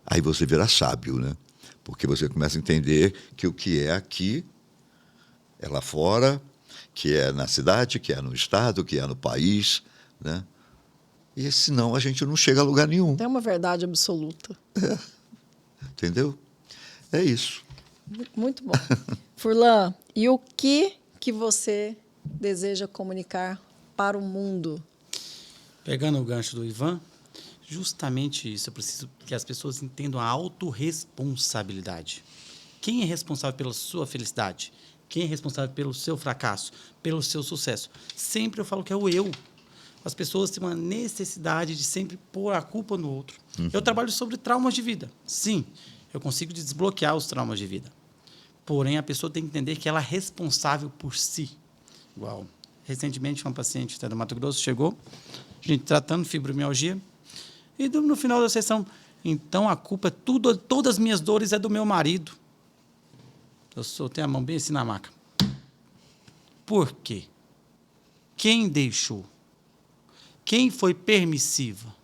Aí você vira sábio, né? Porque você começa a entender que o que é aqui é lá fora, que é na cidade, que é no estado, que é no país, né? E senão a gente não chega a lugar nenhum. É uma verdade absoluta. Entendeu? É isso. Muito bom. Furlan, e o que você deseja comunicar para o mundo? Pegando o gancho do Ivan, justamente isso. Eu preciso que as pessoas entendam a autorresponsabilidade. Quem é responsável pela sua felicidade? Quem é responsável pelo seu fracasso? Pelo seu sucesso? Sempre eu falo que é o eu. As pessoas têm uma necessidade de sempre pôr a culpa no outro. Uhum. Eu trabalho sobre traumas de vida. Sim, eu consigo desbloquear os traumas de vida. Porém, a pessoa tem que entender que ela é responsável por si. Igual, recentemente, uma paciente do Mato Grosso chegou, a gente tratando fibromialgia, e no final da sessão, então a culpa é tudo, todas as minhas dores é do meu marido. Eu soltei a mão bem assim na maca. Por quê? Quem deixou? Quem foi permissiva?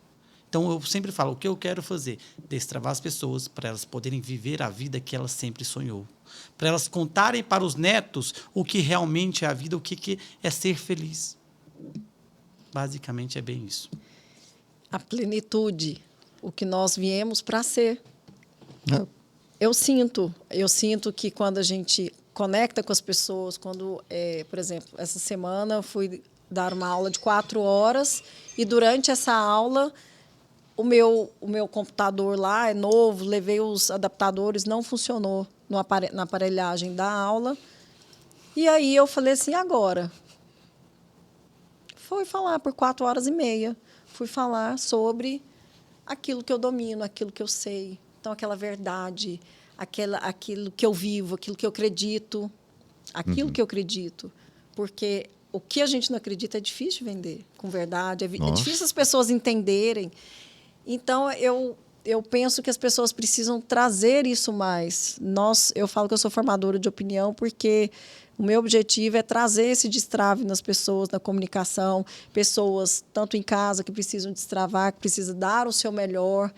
Então, eu sempre falo, o que eu quero fazer? Destravar as pessoas para elas poderem viver a vida que elas sempre sonhou. Para elas contarem para os netos o que realmente é a vida, o que é ser feliz. Basicamente, é bem isso. A plenitude, o que nós viemos para ser. Eu sinto que quando a gente conecta com as pessoas, quando, por exemplo, essa semana eu fui dar uma aula de 4 horas e durante essa aula o meu computador lá é novo, levei os adaptadores, não funcionou na aparelhagem da aula. E aí eu falei assim, agora? Fui falar por 4 horas e meia. Fui falar sobre aquilo que eu domino, aquilo que eu sei. Então, aquela verdade, aquilo que eu vivo, aquilo que eu acredito. Aquilo que eu acredito. Porque o que a gente não acredita é difícil vender com verdade. É difícil as pessoas entenderem. Então, eu penso que as pessoas precisam trazer isso mais. Eu falo que eu sou formadora de opinião porque o meu objetivo é trazer esse destrave nas pessoas, na comunicação. Pessoas, tanto em casa, que precisam destravar, que precisam dar o seu melhor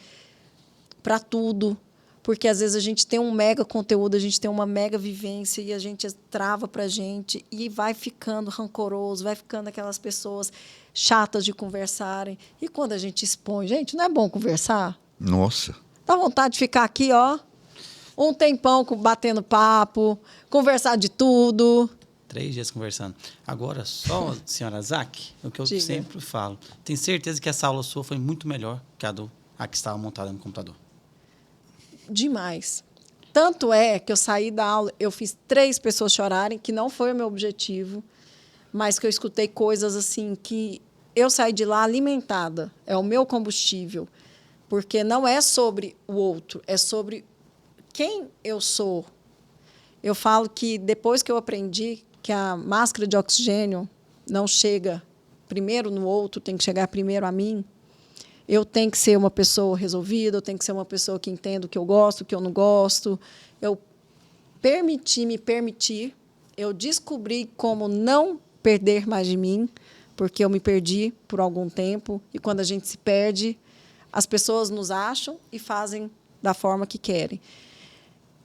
para tudo. Porque, às vezes, a gente tem um mega conteúdo, a gente tem uma mega vivência e a gente trava para a gente e vai ficando rancoroso, vai ficando aquelas pessoas chatas de conversarem. E quando a gente expõe, gente, não é bom conversar? Nossa. Dá vontade de ficar aqui, ó, um tempão batendo papo, conversar de tudo. 3 dias conversando. Agora, só, senhora Zac, o que eu sempre falo. Tenho certeza que essa aula sua foi muito melhor que a que estava montada no computador. Demais. Tanto é que eu saí da aula, eu fiz 3 pessoas chorarem, que não foi o meu objetivo, mas que eu escutei coisas assim que eu saí de lá alimentada. É o meu combustível. Porque não é sobre o outro, é sobre quem eu sou. Eu falo que depois que eu aprendi que a máscara de oxigênio não chega primeiro no outro, tem que chegar primeiro a mim, eu tenho que ser uma pessoa resolvida, eu tenho que ser uma pessoa que entenda o que eu gosto, o que eu não gosto. Eu me permitir, eu descobri como não perder mais de mim, porque eu me perdi por algum tempo. E quando a gente se perde, as pessoas nos acham e fazem da forma que querem.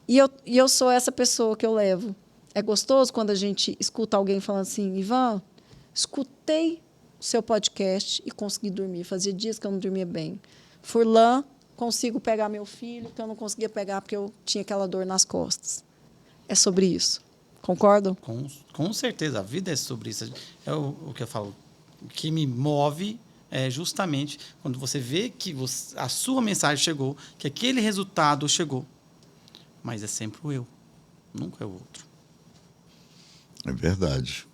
E eu sou essa pessoa que eu levo. É gostoso quando a gente escuta alguém falando assim, Ivan, escutei o seu podcast e consegui dormir. Fazia dias que eu não dormia bem. Furlan, consigo pegar meu filho, que eu não conseguia pegar porque eu tinha aquela dor nas costas. É sobre isso. Concordam? Com certeza, a vida é sobre isso. É o que eu falo. O que me move é justamente quando você vê que a sua mensagem chegou, que aquele resultado chegou. Mas é sempre o eu, nunca é o outro. É verdade.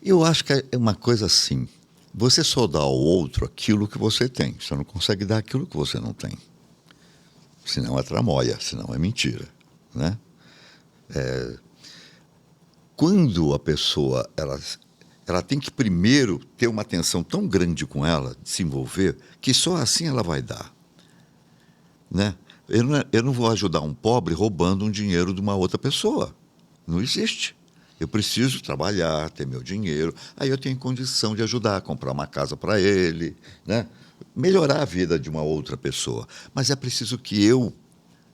Eu acho que é uma coisa assim. Você só dá ao outro aquilo que você tem. Você não consegue dar aquilo que você não tem. Senão é tramóia, senão é mentira, né? Quando a pessoa ela tem que primeiro ter uma atenção tão grande com ela, se envolver, que só assim ela vai dar, né? Eu não vou ajudar um pobre roubando um dinheiro de uma outra pessoa. Não existe. Eu preciso trabalhar, ter meu dinheiro, aí eu tenho condição de ajudar, comprar uma casa para ele, né? Melhorar a vida de uma outra pessoa. Mas é preciso que eu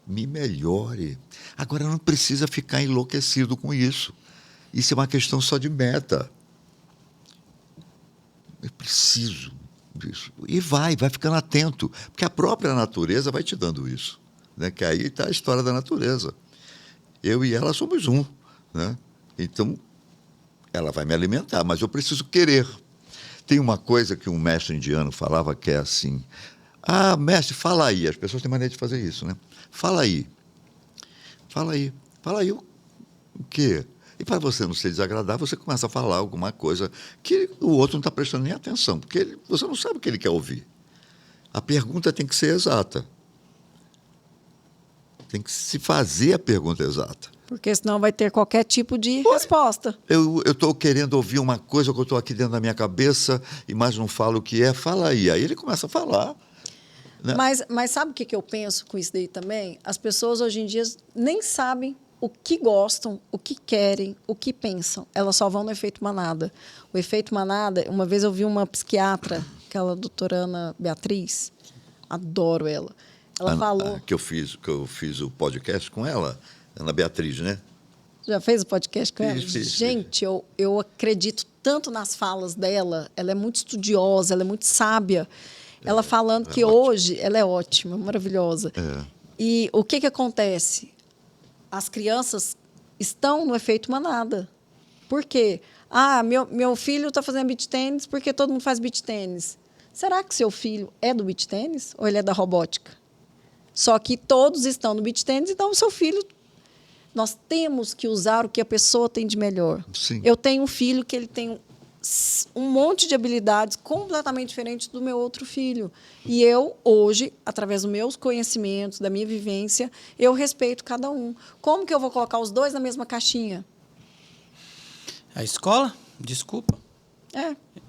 me melhore. Agora, não precisa ficar enlouquecido com isso. Isso é uma questão só de meta. Eu preciso disso. E vai ficando atento, porque a própria natureza vai te dando isso, né? Que aí está a história da natureza. Eu e ela somos um, né? Então, ela vai me alimentar, mas eu preciso querer. Tem uma coisa que um mestre indiano falava que é assim, mestre, fala aí. As pessoas têm maneira de fazer isso, né? Fala aí. Fala aí. Fala aí o quê? E para você não ser desagradável, você começa a falar alguma coisa que o outro não está prestando nem atenção, porque você não sabe o que ele quer ouvir. A pergunta tem que ser exata. Tem que se fazer a pergunta exata. Porque senão vai ter qualquer tipo de resposta. Eu estou querendo ouvir uma coisa que eu estou aqui dentro da minha cabeça, e mais não falo o que é, fala aí. Aí ele começa a falar. Né? Mas sabe o que eu penso com isso daí também? As pessoas hoje em dia nem sabem o que gostam, o que querem, o que pensam. Elas só vão no efeito manada. O efeito manada, uma vez eu vi uma psiquiatra, aquela doutora Ana Beatriz, adoro ela. Ela falou... Que eu fiz o podcast com ela, Ana Beatriz, né? Já fez o podcast com ela? Fiz. Gente, eu acredito tanto nas falas dela. Ela é muito estudiosa, ela é muito sábia. Ela falando que hoje ela é ótima, maravilhosa. E o que acontece? As crianças estão no efeito manada. Por quê? Meu filho está fazendo beach tênis porque todo mundo faz beach tênis. Será que seu filho é do beach tênis ou ele é da robótica? Só que todos estão no beach tênis, então o seu filho... Nós temos que usar o que a pessoa tem de melhor. Sim. Eu tenho um filho que ele tem um monte de habilidades completamente diferentes do meu outro filho. E eu, hoje, através dos meus conhecimentos, da minha vivência, eu respeito cada um. Como que eu vou colocar os dois na mesma caixinha? A escola, desculpa.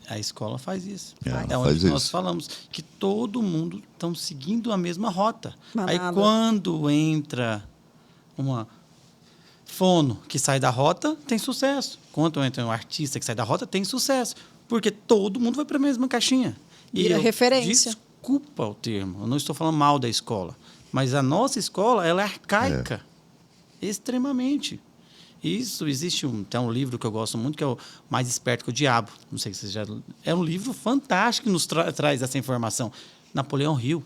A escola faz isso. É onde nós falamos que todo mundo está seguindo a mesma rota. Manada. Aí, quando entra uma fono que sai da rota, tem sucesso. Quando entra um artista que sai da rota, tem sucesso. Porque todo mundo vai para a mesma caixinha. Vira referência. Desculpa o termo, eu não estou falando mal da escola. Mas a nossa escola, ela é arcaica. Extremamente. Isso, existe tem um livro que eu gosto muito, que é o Mais Esperto que o Diabo. Não sei se você já... É um livro fantástico que nos traz essa informação. Napoleão Hill.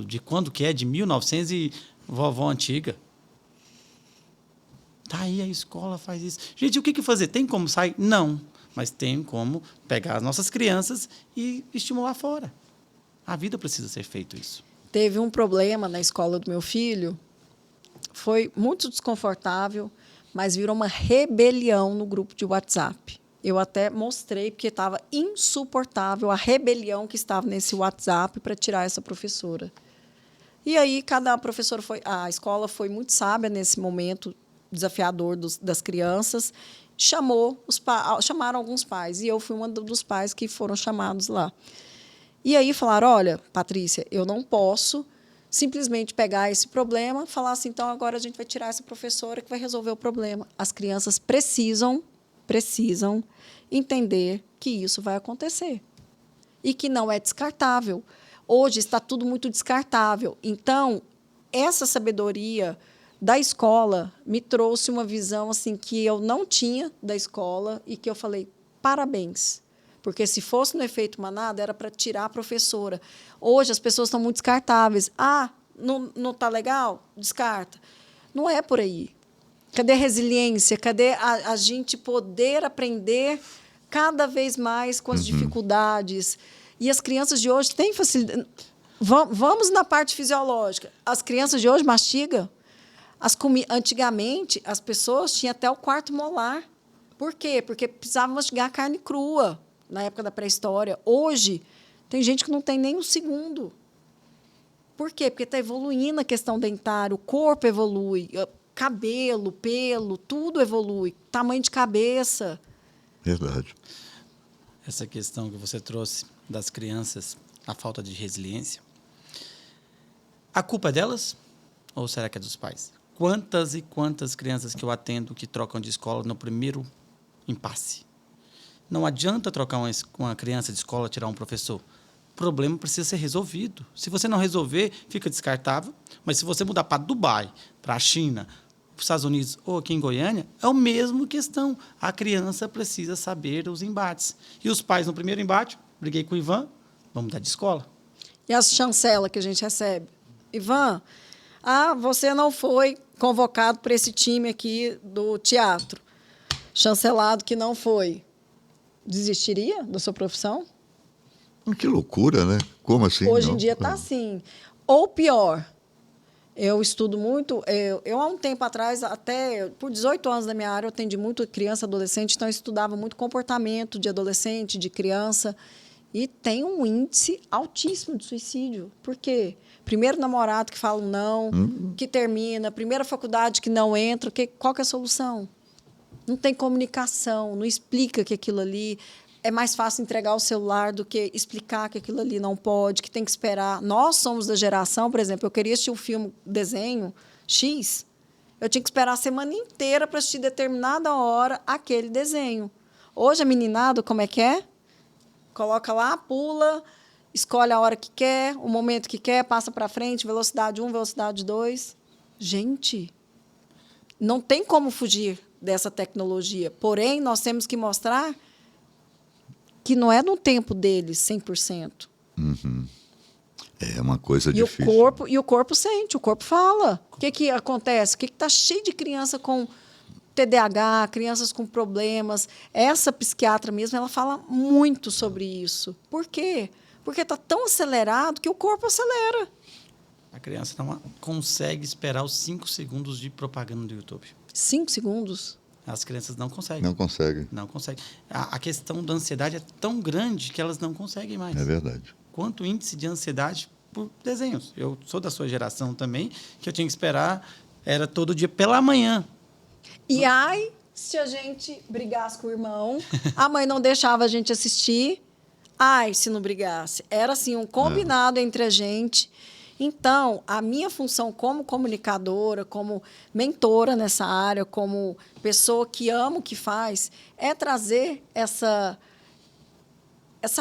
De quando que é? De 1900 e vovó antiga. Tá aí, a escola faz isso. Gente, o que fazer? Tem como sair? Não. Mas tem como pegar as nossas crianças e estimular fora. A vida precisa ser feito isso. Teve um problema na escola do meu filho. Foi muito desconfortável, mas virou uma rebelião no grupo de WhatsApp. Eu até mostrei, porque estava insuportável a rebelião que estava nesse WhatsApp para tirar essa professora. E aí, cada professora a escola foi muito sábia nesse momento desafiador das crianças, chamaram alguns pais, e eu fui uma dos pais que foram chamados lá. E aí falaram, olha, Patrícia, eu não posso simplesmente pegar esse problema, falar assim, então agora a gente vai tirar essa professora que vai resolver o problema. As crianças precisam precisam entender que isso vai acontecer e que não é descartável. Hoje está tudo muito descartável. Então, essa sabedoria da escola me trouxe uma visão assim que eu não tinha da escola e que eu falei, parabéns. Porque se fosse no efeito manada, era para tirar a professora. Hoje as pessoas estão muito descartáveis. Ah, não está legal? Descarta. Não é por aí. Cadê a resiliência? Cadê a gente poder aprender cada vez mais com as dificuldades? E as crianças de hoje têm facilidade. Vamos na parte fisiológica. As crianças de hoje mastigam. Antigamente, as pessoas tinham até o quarto molar. Por quê? Porque precisavam mastigar carne crua, na época da pré-história. Hoje, tem gente que não tem nem um segundo. Por quê? Porque está evoluindo a questão dentária, o corpo evolui, cabelo, pelo, tudo evolui, tamanho de cabeça. Verdade. Essa questão que você trouxe das crianças, a falta de resiliência, a culpa é delas ou será que é dos pais? Quantas e quantas crianças que eu atendo que trocam de escola no primeiro impasse? Não adianta trocar uma criança de escola, tirar um professor. O problema precisa ser resolvido. Se você não resolver, fica descartável. Mas se você mudar para Dubai, para a China, para os Estados Unidos ou aqui em Goiânia, é a mesma questão. A criança precisa saber os embates. E os pais, no primeiro embate, briguei com o Ivan, vamos mudar de escola. E as chancelas que a gente recebe? Ivan, você não foi convocado para esse time aqui do teatro. Chancelado que não foi. Desistiria da sua profissão? Que loucura, né? Como assim? Hoje em dia está assim. Ou pior, eu estudo muito. Eu, há um tempo atrás, até por 18 anos da minha área, eu atendi muito criança, adolescente, então eu estudava muito comportamento de adolescente, de criança. E tem um índice altíssimo de suicídio. Por quê? Primeiro namorado que fala um não, que termina, primeira faculdade que não entra. Qual que é a solução? Não tem comunicação, não explica que aquilo ali é mais fácil entregar o celular do que explicar que aquilo ali não pode, que tem que esperar. Nós somos da geração, por exemplo, eu queria assistir um filme, desenho X, eu tinha que esperar a semana inteira para assistir determinada hora aquele desenho. Hoje a meninada, como é que é? Coloca lá, pula, escolhe a hora que quer, o momento que quer, passa para frente, velocidade 1, velocidade 2. Gente, não tem como fugir dessa tecnologia. Porém, nós temos que mostrar que não é no tempo deles 100%. É uma coisa difícil. O corpo sente, o corpo fala. O que acontece? O que está cheio de criança com TDAH, crianças com problemas. Essa psiquiatra mesmo, ela fala muito sobre isso. Por quê? Porque está tão acelerado que o corpo acelera. A criança não consegue esperar os 5 segundos de propaganda do YouTube. 5 segundos? As crianças não conseguem. Não conseguem. Não conseguem. A questão da ansiedade é tão grande que elas não conseguem mais. É verdade. Quanto índice de ansiedade por desenhos. Eu sou da sua geração também, que eu tinha que esperar, era todo dia pela manhã. E ai, se a gente brigasse com o irmão, a mãe não deixava a gente assistir. Ai, se não brigasse. Era assim, um combinado entre a gente. Então, a minha função como comunicadora, como mentora nessa área, como pessoa que ama o que faz, é trazer essa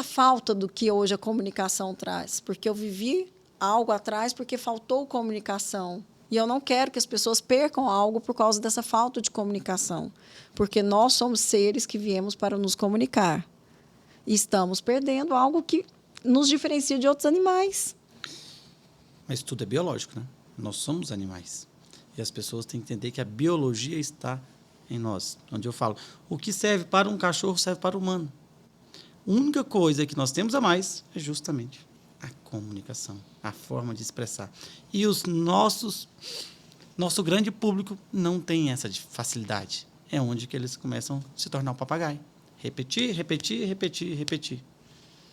falta do que hoje a comunicação traz. Porque eu vivi algo atrás porque faltou comunicação. E eu não quero que as pessoas percam algo por causa dessa falta de comunicação. Porque nós somos seres que viemos para nos comunicar. E estamos perdendo algo que nos diferencia de outros animais. Mas tudo é biológico, né? Nós somos animais. E as pessoas têm que entender que a biologia está em nós. Onde eu falo, o que serve para um cachorro serve para o humano. A única coisa que nós temos a mais é justamente a comunicação, a forma de expressar. E nosso grande público não tem essa facilidade. É onde que eles começam a se tornar um papagaio. Repetir, repetir, repetir, repetir.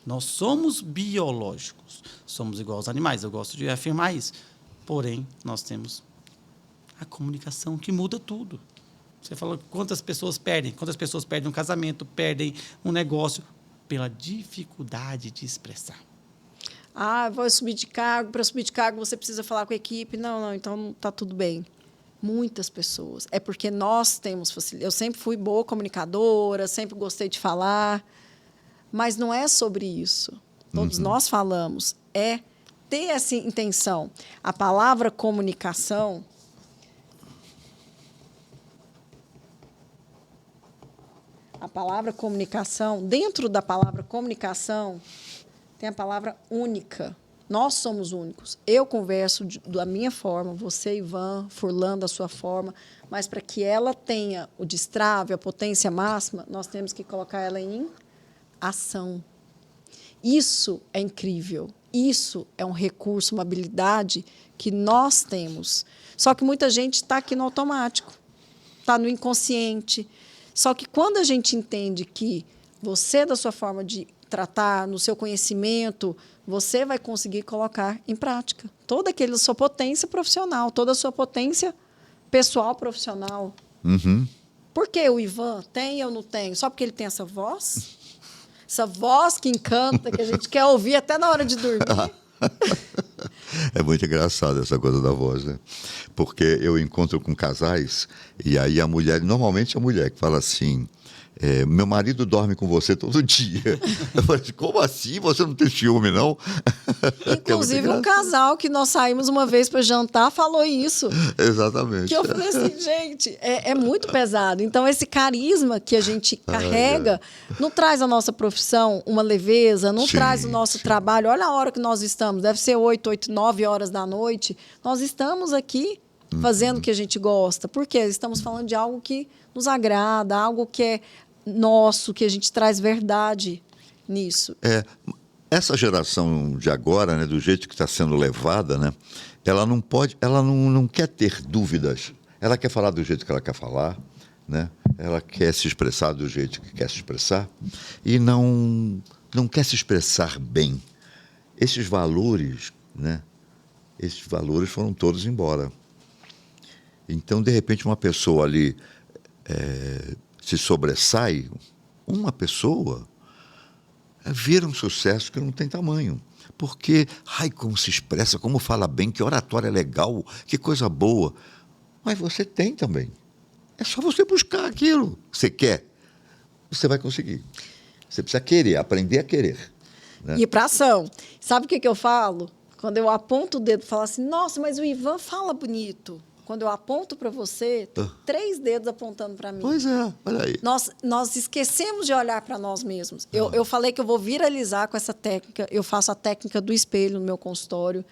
Nós somos biológicos, somos igual aos animais, eu gosto de afirmar isso. Porém, nós temos a comunicação que muda tudo. Você falou quantas pessoas perdem um casamento, perdem um negócio pela dificuldade de expressar. Vou subir de cargo, para subir de cargo você precisa falar com a equipe. Não, então está tudo bem. Muitas pessoas. É porque nós temos facilidade. Eu sempre fui boa comunicadora, sempre gostei de falar, mas não é sobre isso. Todos nós falamos. É ter essa intenção. A palavra comunicação... A palavra comunicação, dentro da palavra comunicação, tem a palavra única. Nós somos únicos. Eu converso da minha forma, você, Ivan, Furlan, da sua forma, mas para que ela tenha o destrave, a potência máxima, nós temos que colocar ela em ação. Isso é incrível. Isso é um recurso, uma habilidade que nós temos. Só que muita gente está aqui no automático, está no inconsciente. Só que quando a gente entende que você, da sua forma de tratar, no seu conhecimento, você vai conseguir colocar em prática toda aquela sua potência profissional, toda a sua potência pessoal profissional. Por que o Ivan tem e eu não tenho? Só porque ele tem essa voz? Essa voz que encanta, que a gente quer ouvir até na hora de dormir. É muito engraçado essa coisa da voz, né? Porque eu encontro com casais e aí a mulher, normalmente a mulher que fala assim, meu marido dorme com você todo dia. Eu falei, como assim? Você não tem ciúme, não? Inclusive, um casal que nós saímos uma vez para jantar falou isso. Exatamente. Que eu falei assim, gente, é muito pesado. Então, esse carisma que a gente carrega não traz a nossa profissão uma leveza, não traz o nosso trabalho. Olha a hora que nós estamos, deve ser 8, 9 horas da noite. Nós estamos aqui fazendo o que a gente gosta. Por quê? Estamos falando de algo que nos agrada, algo que é nosso, que a gente traz verdade nisso. Essa geração de agora, né, do jeito que está sendo levada, né, ela não quer ter dúvidas. Ela quer falar do jeito que ela quer falar, né? Ela quer se expressar do jeito que quer se expressar e não quer se expressar bem. Esses valores, né, esses valores foram todos embora. Então, de repente, uma pessoa ali se sobressai, uma pessoa vira um sucesso que não tem tamanho. Porque, como se expressa, como fala bem, que oratória legal, que coisa boa. Mas você tem também. É só você buscar aquilo que você quer. Você vai conseguir. Você precisa querer, aprender a querer. Né? E para ação. Sabe o que eu falo? Quando eu aponto o dedo e falo assim, nossa, mas o Ivan fala bonito. Quando eu aponto para você, tem 3 dedos apontando para mim. Pois é, olha aí. Nós esquecemos de olhar para nós mesmos. Eu falei que eu vou viralizar com essa técnica. Eu faço a técnica do espelho no meu consultório.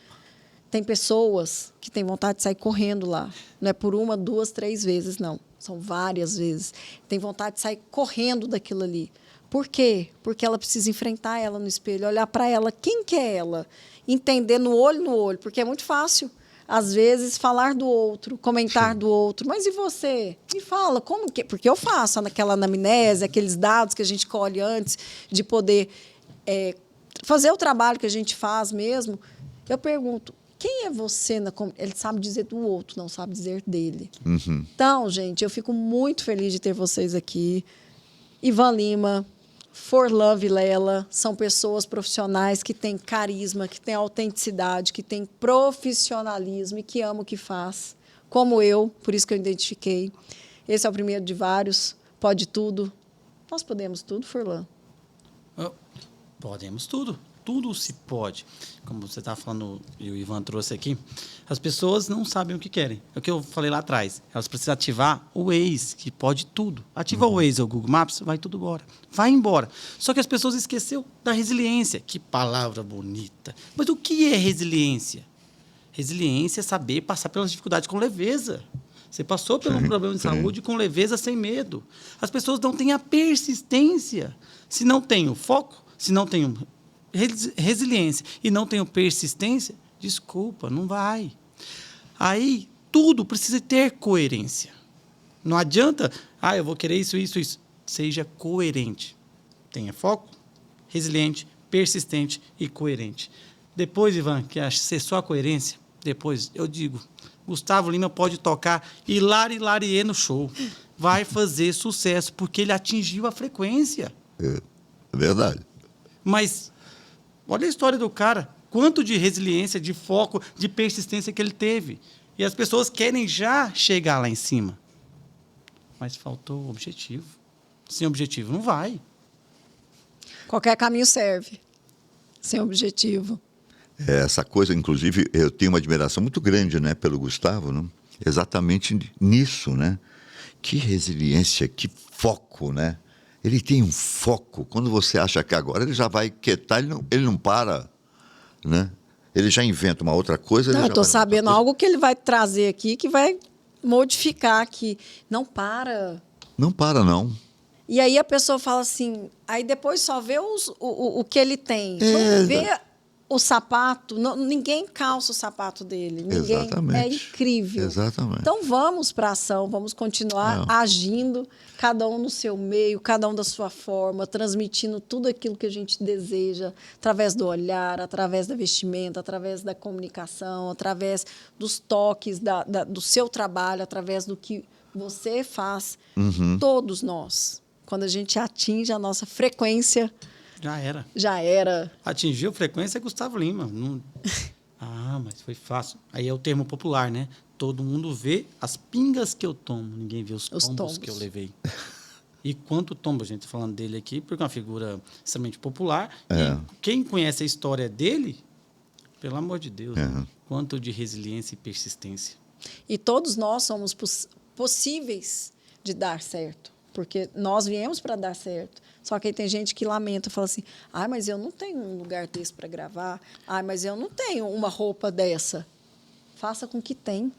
Tem pessoas que têm vontade de sair correndo lá. Não é por 1, 2, 3 vezes, não. São várias vezes. Tem vontade de sair correndo daquilo ali. Por quê? Porque ela precisa enfrentar ela no espelho, olhar para ela. Quem que é ela? Entender no olho, porque é muito fácil. Às vezes, falar do outro, comentar do outro. Mas e você? Me fala, como que... Porque eu faço aquela anamnese, aqueles dados que a gente colhe antes de poder fazer o trabalho que a gente faz mesmo. Eu pergunto, quem é você? Ele sabe dizer do outro, não sabe dizer dele. Então, gente, eu fico muito feliz de ter vocês aqui. Ivan Lima, Furlan Vilela, são pessoas profissionais que têm carisma, que têm autenticidade, que têm profissionalismo e que amam o que faz, como eu, por isso que eu identifiquei. Esse é o primeiro de vários, pode tudo. Nós podemos tudo, Furlan? Podemos tudo. Tudo se pode. Como você está falando, e o Ivan trouxe aqui, as pessoas não sabem o que querem. É o que eu falei lá atrás. Elas precisam ativar o Waze, que pode tudo. Ativa o Waze ou o Google Maps, vai tudo embora. Vai embora. Só que as pessoas esqueceram da resiliência. Que palavra bonita. Mas o que é resiliência? Resiliência é saber passar pelas dificuldades com leveza. Você passou por um problema de saúde com leveza, sem medo. As pessoas não têm a persistência. Se não tem o foco, se não tem resiliência e não tenho persistência, desculpa, não vai. Aí, tudo precisa ter coerência. Não adianta, eu vou querer isso. Seja coerente. Tenha foco, resiliente, persistente e coerente. Depois, Ivan, que acha ser só a coerência, depois eu digo, Gustavo Lima pode tocar Hilari Larie no show. Vai fazer sucesso, porque ele atingiu a frequência. É verdade. Mas olha a história do cara. Quanto de resiliência, de foco, de persistência que ele teve. E as pessoas querem já chegar lá em cima. Mas faltou o objetivo. Sem objetivo, não vai. Qualquer caminho serve. Sem objetivo. Essa coisa, inclusive, eu tenho uma admiração muito grande, né, pelo Gustavo, né? Exatamente nisso, né? Que resiliência, que foco, né? Ele tem um foco. Quando você acha que agora ele já vai quietar, ele não para, né? Ele já inventa uma outra coisa. Não, eu estou sabendo algo que ele vai trazer aqui, que vai modificar aqui. Não para. Não para, não. E aí a pessoa fala assim, aí depois só vê o que ele tem. É, não vê o sapato, ninguém calça o sapato dele. Ninguém. Exatamente. É incrível. Exatamente. Então vamos para a ação, vamos continuar agindo, cada um no seu meio, cada um da sua forma, transmitindo tudo aquilo que a gente deseja, através do olhar, através da vestimenta, através da comunicação, através dos toques do seu trabalho, através do que você faz. Todos nós. Quando a gente atinge a nossa frequência... Já era. Atingiu frequência é Gustavo Lima. Não... mas foi fácil. Aí é o termo popular, né? Todo mundo vê as pingas que eu tomo. Ninguém vê os tombos que eu levei. E quanto tombo, a gente está falando dele aqui, porque é uma figura extremamente popular. E quem conhece a história dele, pelo amor de Deus, né? Quanto de resiliência e persistência. E todos nós somos possíveis de dar certo. Porque nós viemos para dar certo. Só que aí tem gente que lamenta, fala assim, mas eu não tenho um lugar desse para gravar. Mas eu não tenho uma roupa dessa. Faça com que tem.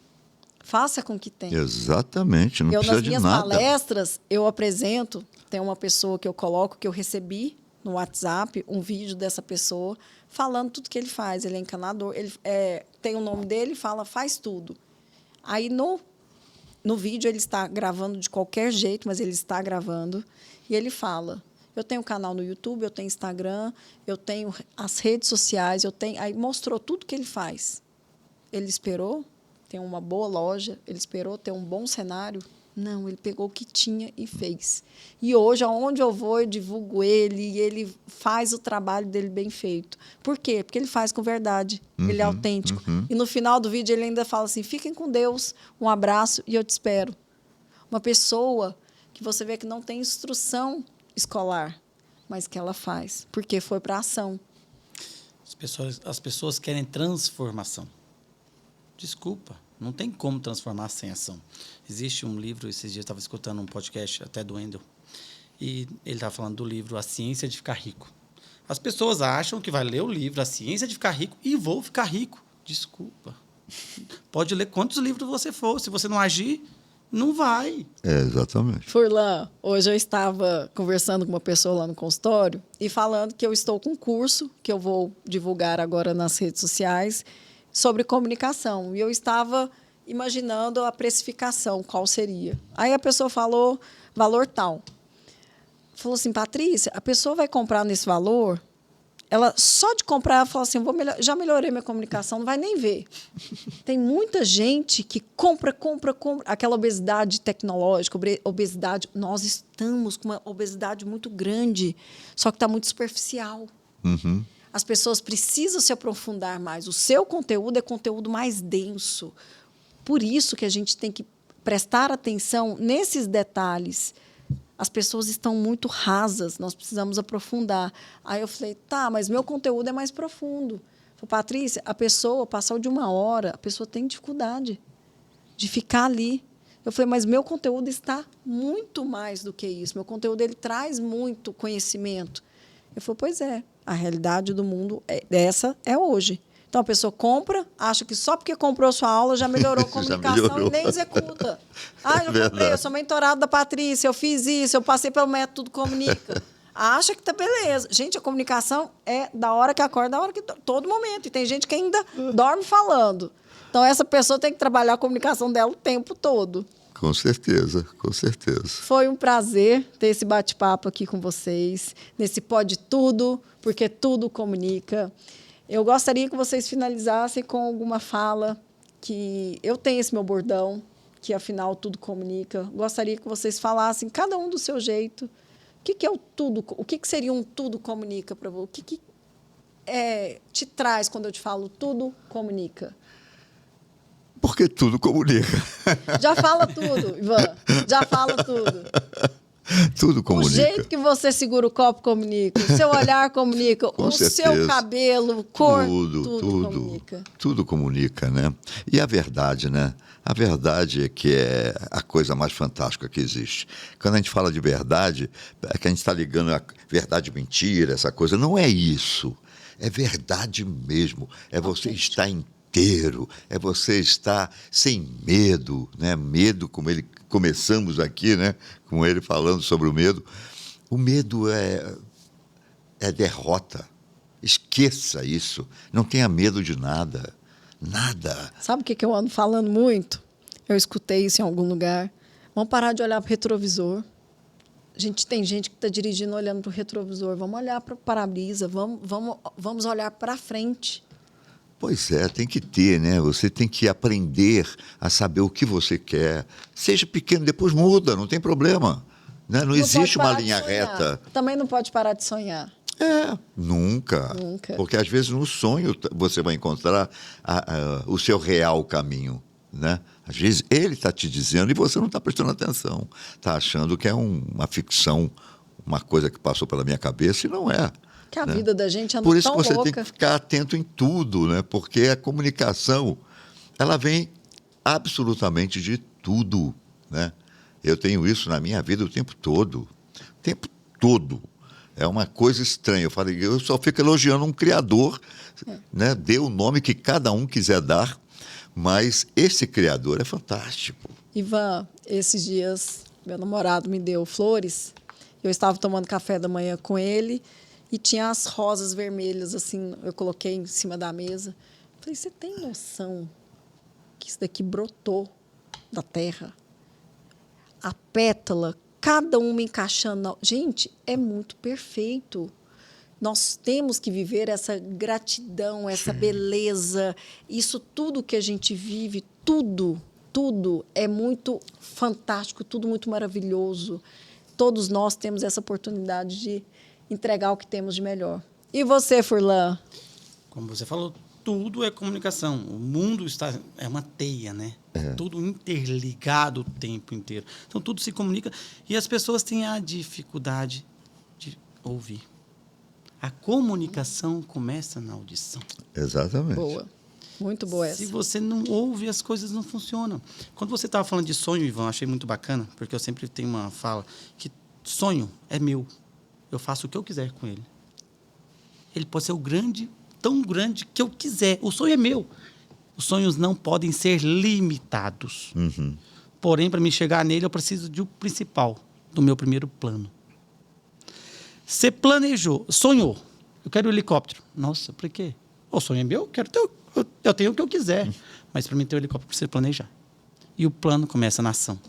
Faça com que tem. Exatamente, não precisa de nada. Nas minhas palestras, eu apresento, tem uma pessoa que eu coloco, que eu recebi no WhatsApp, um vídeo dessa pessoa, falando tudo que ele faz. Ele é encanador, ele tem o nome dele, faz tudo. Aí, no vídeo, ele está gravando de qualquer jeito, mas ele está gravando, e ele fala... Eu tenho canal no YouTube, eu tenho Instagram, eu tenho as redes sociais, aí mostrou tudo que ele faz. Ele esperou ter uma boa loja, ele esperou ter um bom cenário. Não, ele pegou o que tinha e fez. E hoje, aonde eu vou, eu divulgo ele, e ele faz o trabalho dele bem feito. Por quê? Porque ele faz com verdade, ele é autêntico. E no final do vídeo ele ainda fala assim, fiquem com Deus, um abraço e eu te espero. Uma pessoa que você vê que não tem instrução escolar, mas que ela faz, porque foi para a ação. As pessoas querem transformação. Desculpa, não tem como transformar sem ação. Existe um livro, esses dias eu estava escutando um podcast até do Wendel, e ele estava falando do livro A Ciência de Ficar Rico. As pessoas acham que vai ler o livro A Ciência de Ficar Rico e vou ficar rico. Desculpa. Pode ler quantos livros você for, se você não agir, não vai. Exatamente. Furlan, hoje eu estava conversando com uma pessoa lá no consultório e falando que eu estou com um curso que eu vou divulgar agora nas redes sociais sobre comunicação. E eu estava imaginando a precificação, qual seria. Aí a pessoa falou valor tal. Falou assim, Patrícia, a pessoa vai comprar nesse valor... Ela, só de comprar, ela fala assim, já melhorei minha comunicação, não vai nem ver. Tem muita gente que compra. Aquela obesidade tecnológica, obesidade. Nós estamos com uma obesidade muito grande, só que está muito superficial. As pessoas precisam se aprofundar mais. O seu conteúdo é conteúdo mais denso. Por isso que a gente tem que prestar atenção nesses detalhes. As pessoas estão muito rasas, nós precisamos aprofundar. Aí eu falei, mas meu conteúdo é mais profundo. Falei, Patrícia, a pessoa passou de 1 hora, a pessoa tem dificuldade de ficar ali. Eu falei, mas meu conteúdo está muito mais do que isso. Meu conteúdo ele traz muito conhecimento. Eu falei, pois é, a realidade do mundo essa é hoje. Então, a pessoa compra, acha que só porque comprou sua aula já melhorou a comunicação e nem executa. Eu comprei, eu sou mentorado da Patrícia, eu fiz isso, eu passei pelo método Comunica. Acha que tá beleza. Gente, a comunicação é da hora que acorda, da hora que... todo momento. E tem gente que ainda dorme falando. Então, essa pessoa tem que trabalhar a comunicação dela o tempo todo. Com certeza, com certeza. Foi um prazer ter esse bate-papo aqui com vocês, nesse Pode Tudo, porque tudo comunica. Eu gostaria que vocês finalizassem com alguma fala, que eu tenho esse meu bordão, que afinal tudo comunica. Gostaria que vocês falassem, cada um do seu jeito, o que é o tudo, o que seria um tudo comunica para você? O que te traz quando eu te falo tudo comunica? Porque tudo comunica. Já fala tudo, Ivan. Já fala tudo. Tudo comunica. O jeito que você segura o copo comunica. O seu olhar comunica. Com o certeza. seu cabelo, cor, Tudo comunica. Tudo comunica, né? E a verdade, né? A verdade é que é a coisa mais fantástica que existe. Quando a gente fala de verdade, é que a gente está ligando a verdade e mentira, essa coisa. Não é isso. É verdade mesmo. É você estar inteiro. É você estar sem medo, né? Medo, como começamos aqui, né? Com ele falando sobre o medo. O medo é derrota. Esqueça isso. Não tenha medo de nada. Nada. Sabe o que eu ando falando muito? Eu escutei isso em algum lugar. Vamos parar de olhar para o retrovisor. Tem gente que está dirigindo olhando para o retrovisor. Vamos olhar para o para-brisa. Vamos olhar para frente. Pois é, tem que ter, né? Você tem que aprender a saber o que você quer. Seja pequeno, depois muda, não tem problema. Né? Não existe uma linha reta. Também não pode parar de sonhar. Nunca. Porque às vezes no sonho você vai encontrar o seu real caminho. Né? Às vezes ele está te dizendo e você não está prestando atenção. Está achando que é uma ficção, uma coisa que passou pela minha cabeça e não é. Que a vida da gente anda tão louca. Por isso que você tem que ficar atento em tudo, né? Porque a comunicação, ela vem absolutamente de tudo, né? Eu tenho isso na minha vida o tempo todo. O tempo todo. É uma coisa estranha. Eu só fico elogiando um criador, né? Dê o nome que cada um quiser dar, mas esse criador é fantástico. Ivan, esses dias, meu namorado me deu flores. Eu estava tomando café da manhã com ele e tinha as rosas vermelhas, assim, eu coloquei em cima da mesa. Falei, você tem noção que isso daqui brotou da terra? A pétala, cada uma encaixando. Gente, é muito perfeito. Nós temos que viver essa gratidão, essa beleza. Isso tudo que a gente vive, tudo é muito fantástico, tudo muito maravilhoso. Todos nós temos essa oportunidade de entregar o que temos de melhor. E você, Furlan? Como você falou, tudo é comunicação. O mundo é uma teia, né? Tudo interligado o tempo inteiro. Então, tudo se comunica e as pessoas têm a dificuldade de ouvir. A comunicação começa na audição. Exatamente. Boa. Muito boa essa. Se você não ouve, as coisas não funcionam. Quando você estava falando de sonho, Ivan, achei muito bacana, porque eu sempre tenho uma fala que sonho é meu. Eu faço o que eu quiser com ele. Ele pode ser tão grande que eu quiser. O sonho é meu. Os sonhos não podem ser limitados. Uhum. Porém, para me chegar nele, eu preciso de um principal, do meu primeiro plano. Você planejou, sonhou. Eu quero um helicóptero. Nossa, por quê? O sonho é meu, eu tenho o que eu quiser. Mas para mim ter um helicóptero, eu preciso planejar. E o plano começa na ação.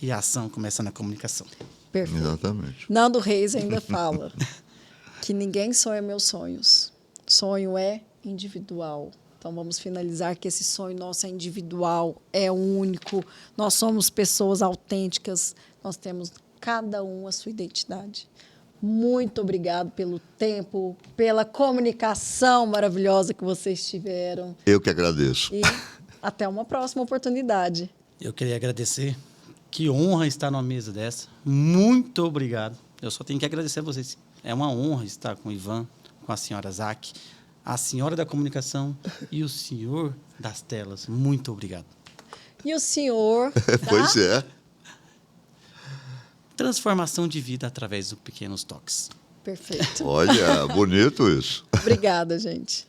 E a ação começa na comunicação. Perfeito. Exatamente. Nando Reis ainda fala que ninguém sonha meus sonhos. Sonho é individual. Então, vamos finalizar que esse sonho nosso é individual, é único. Nós somos pessoas autênticas. Nós temos, cada um, a sua identidade. Muito obrigado pelo tempo, pela comunicação maravilhosa que vocês tiveram. Eu que agradeço. E até uma próxima oportunidade. Eu queria agradecer. Que honra estar numa mesa dessa. Muito obrigado. Eu só tenho que agradecer a vocês. É uma honra estar com o Ivan, com a senhora Zac, a senhora da comunicação e o senhor das telas. Muito obrigado. E o senhor... Pois é. Transformação de vida através dos pequenos toques. Perfeito. Olha, bonito isso. Obrigada, gente.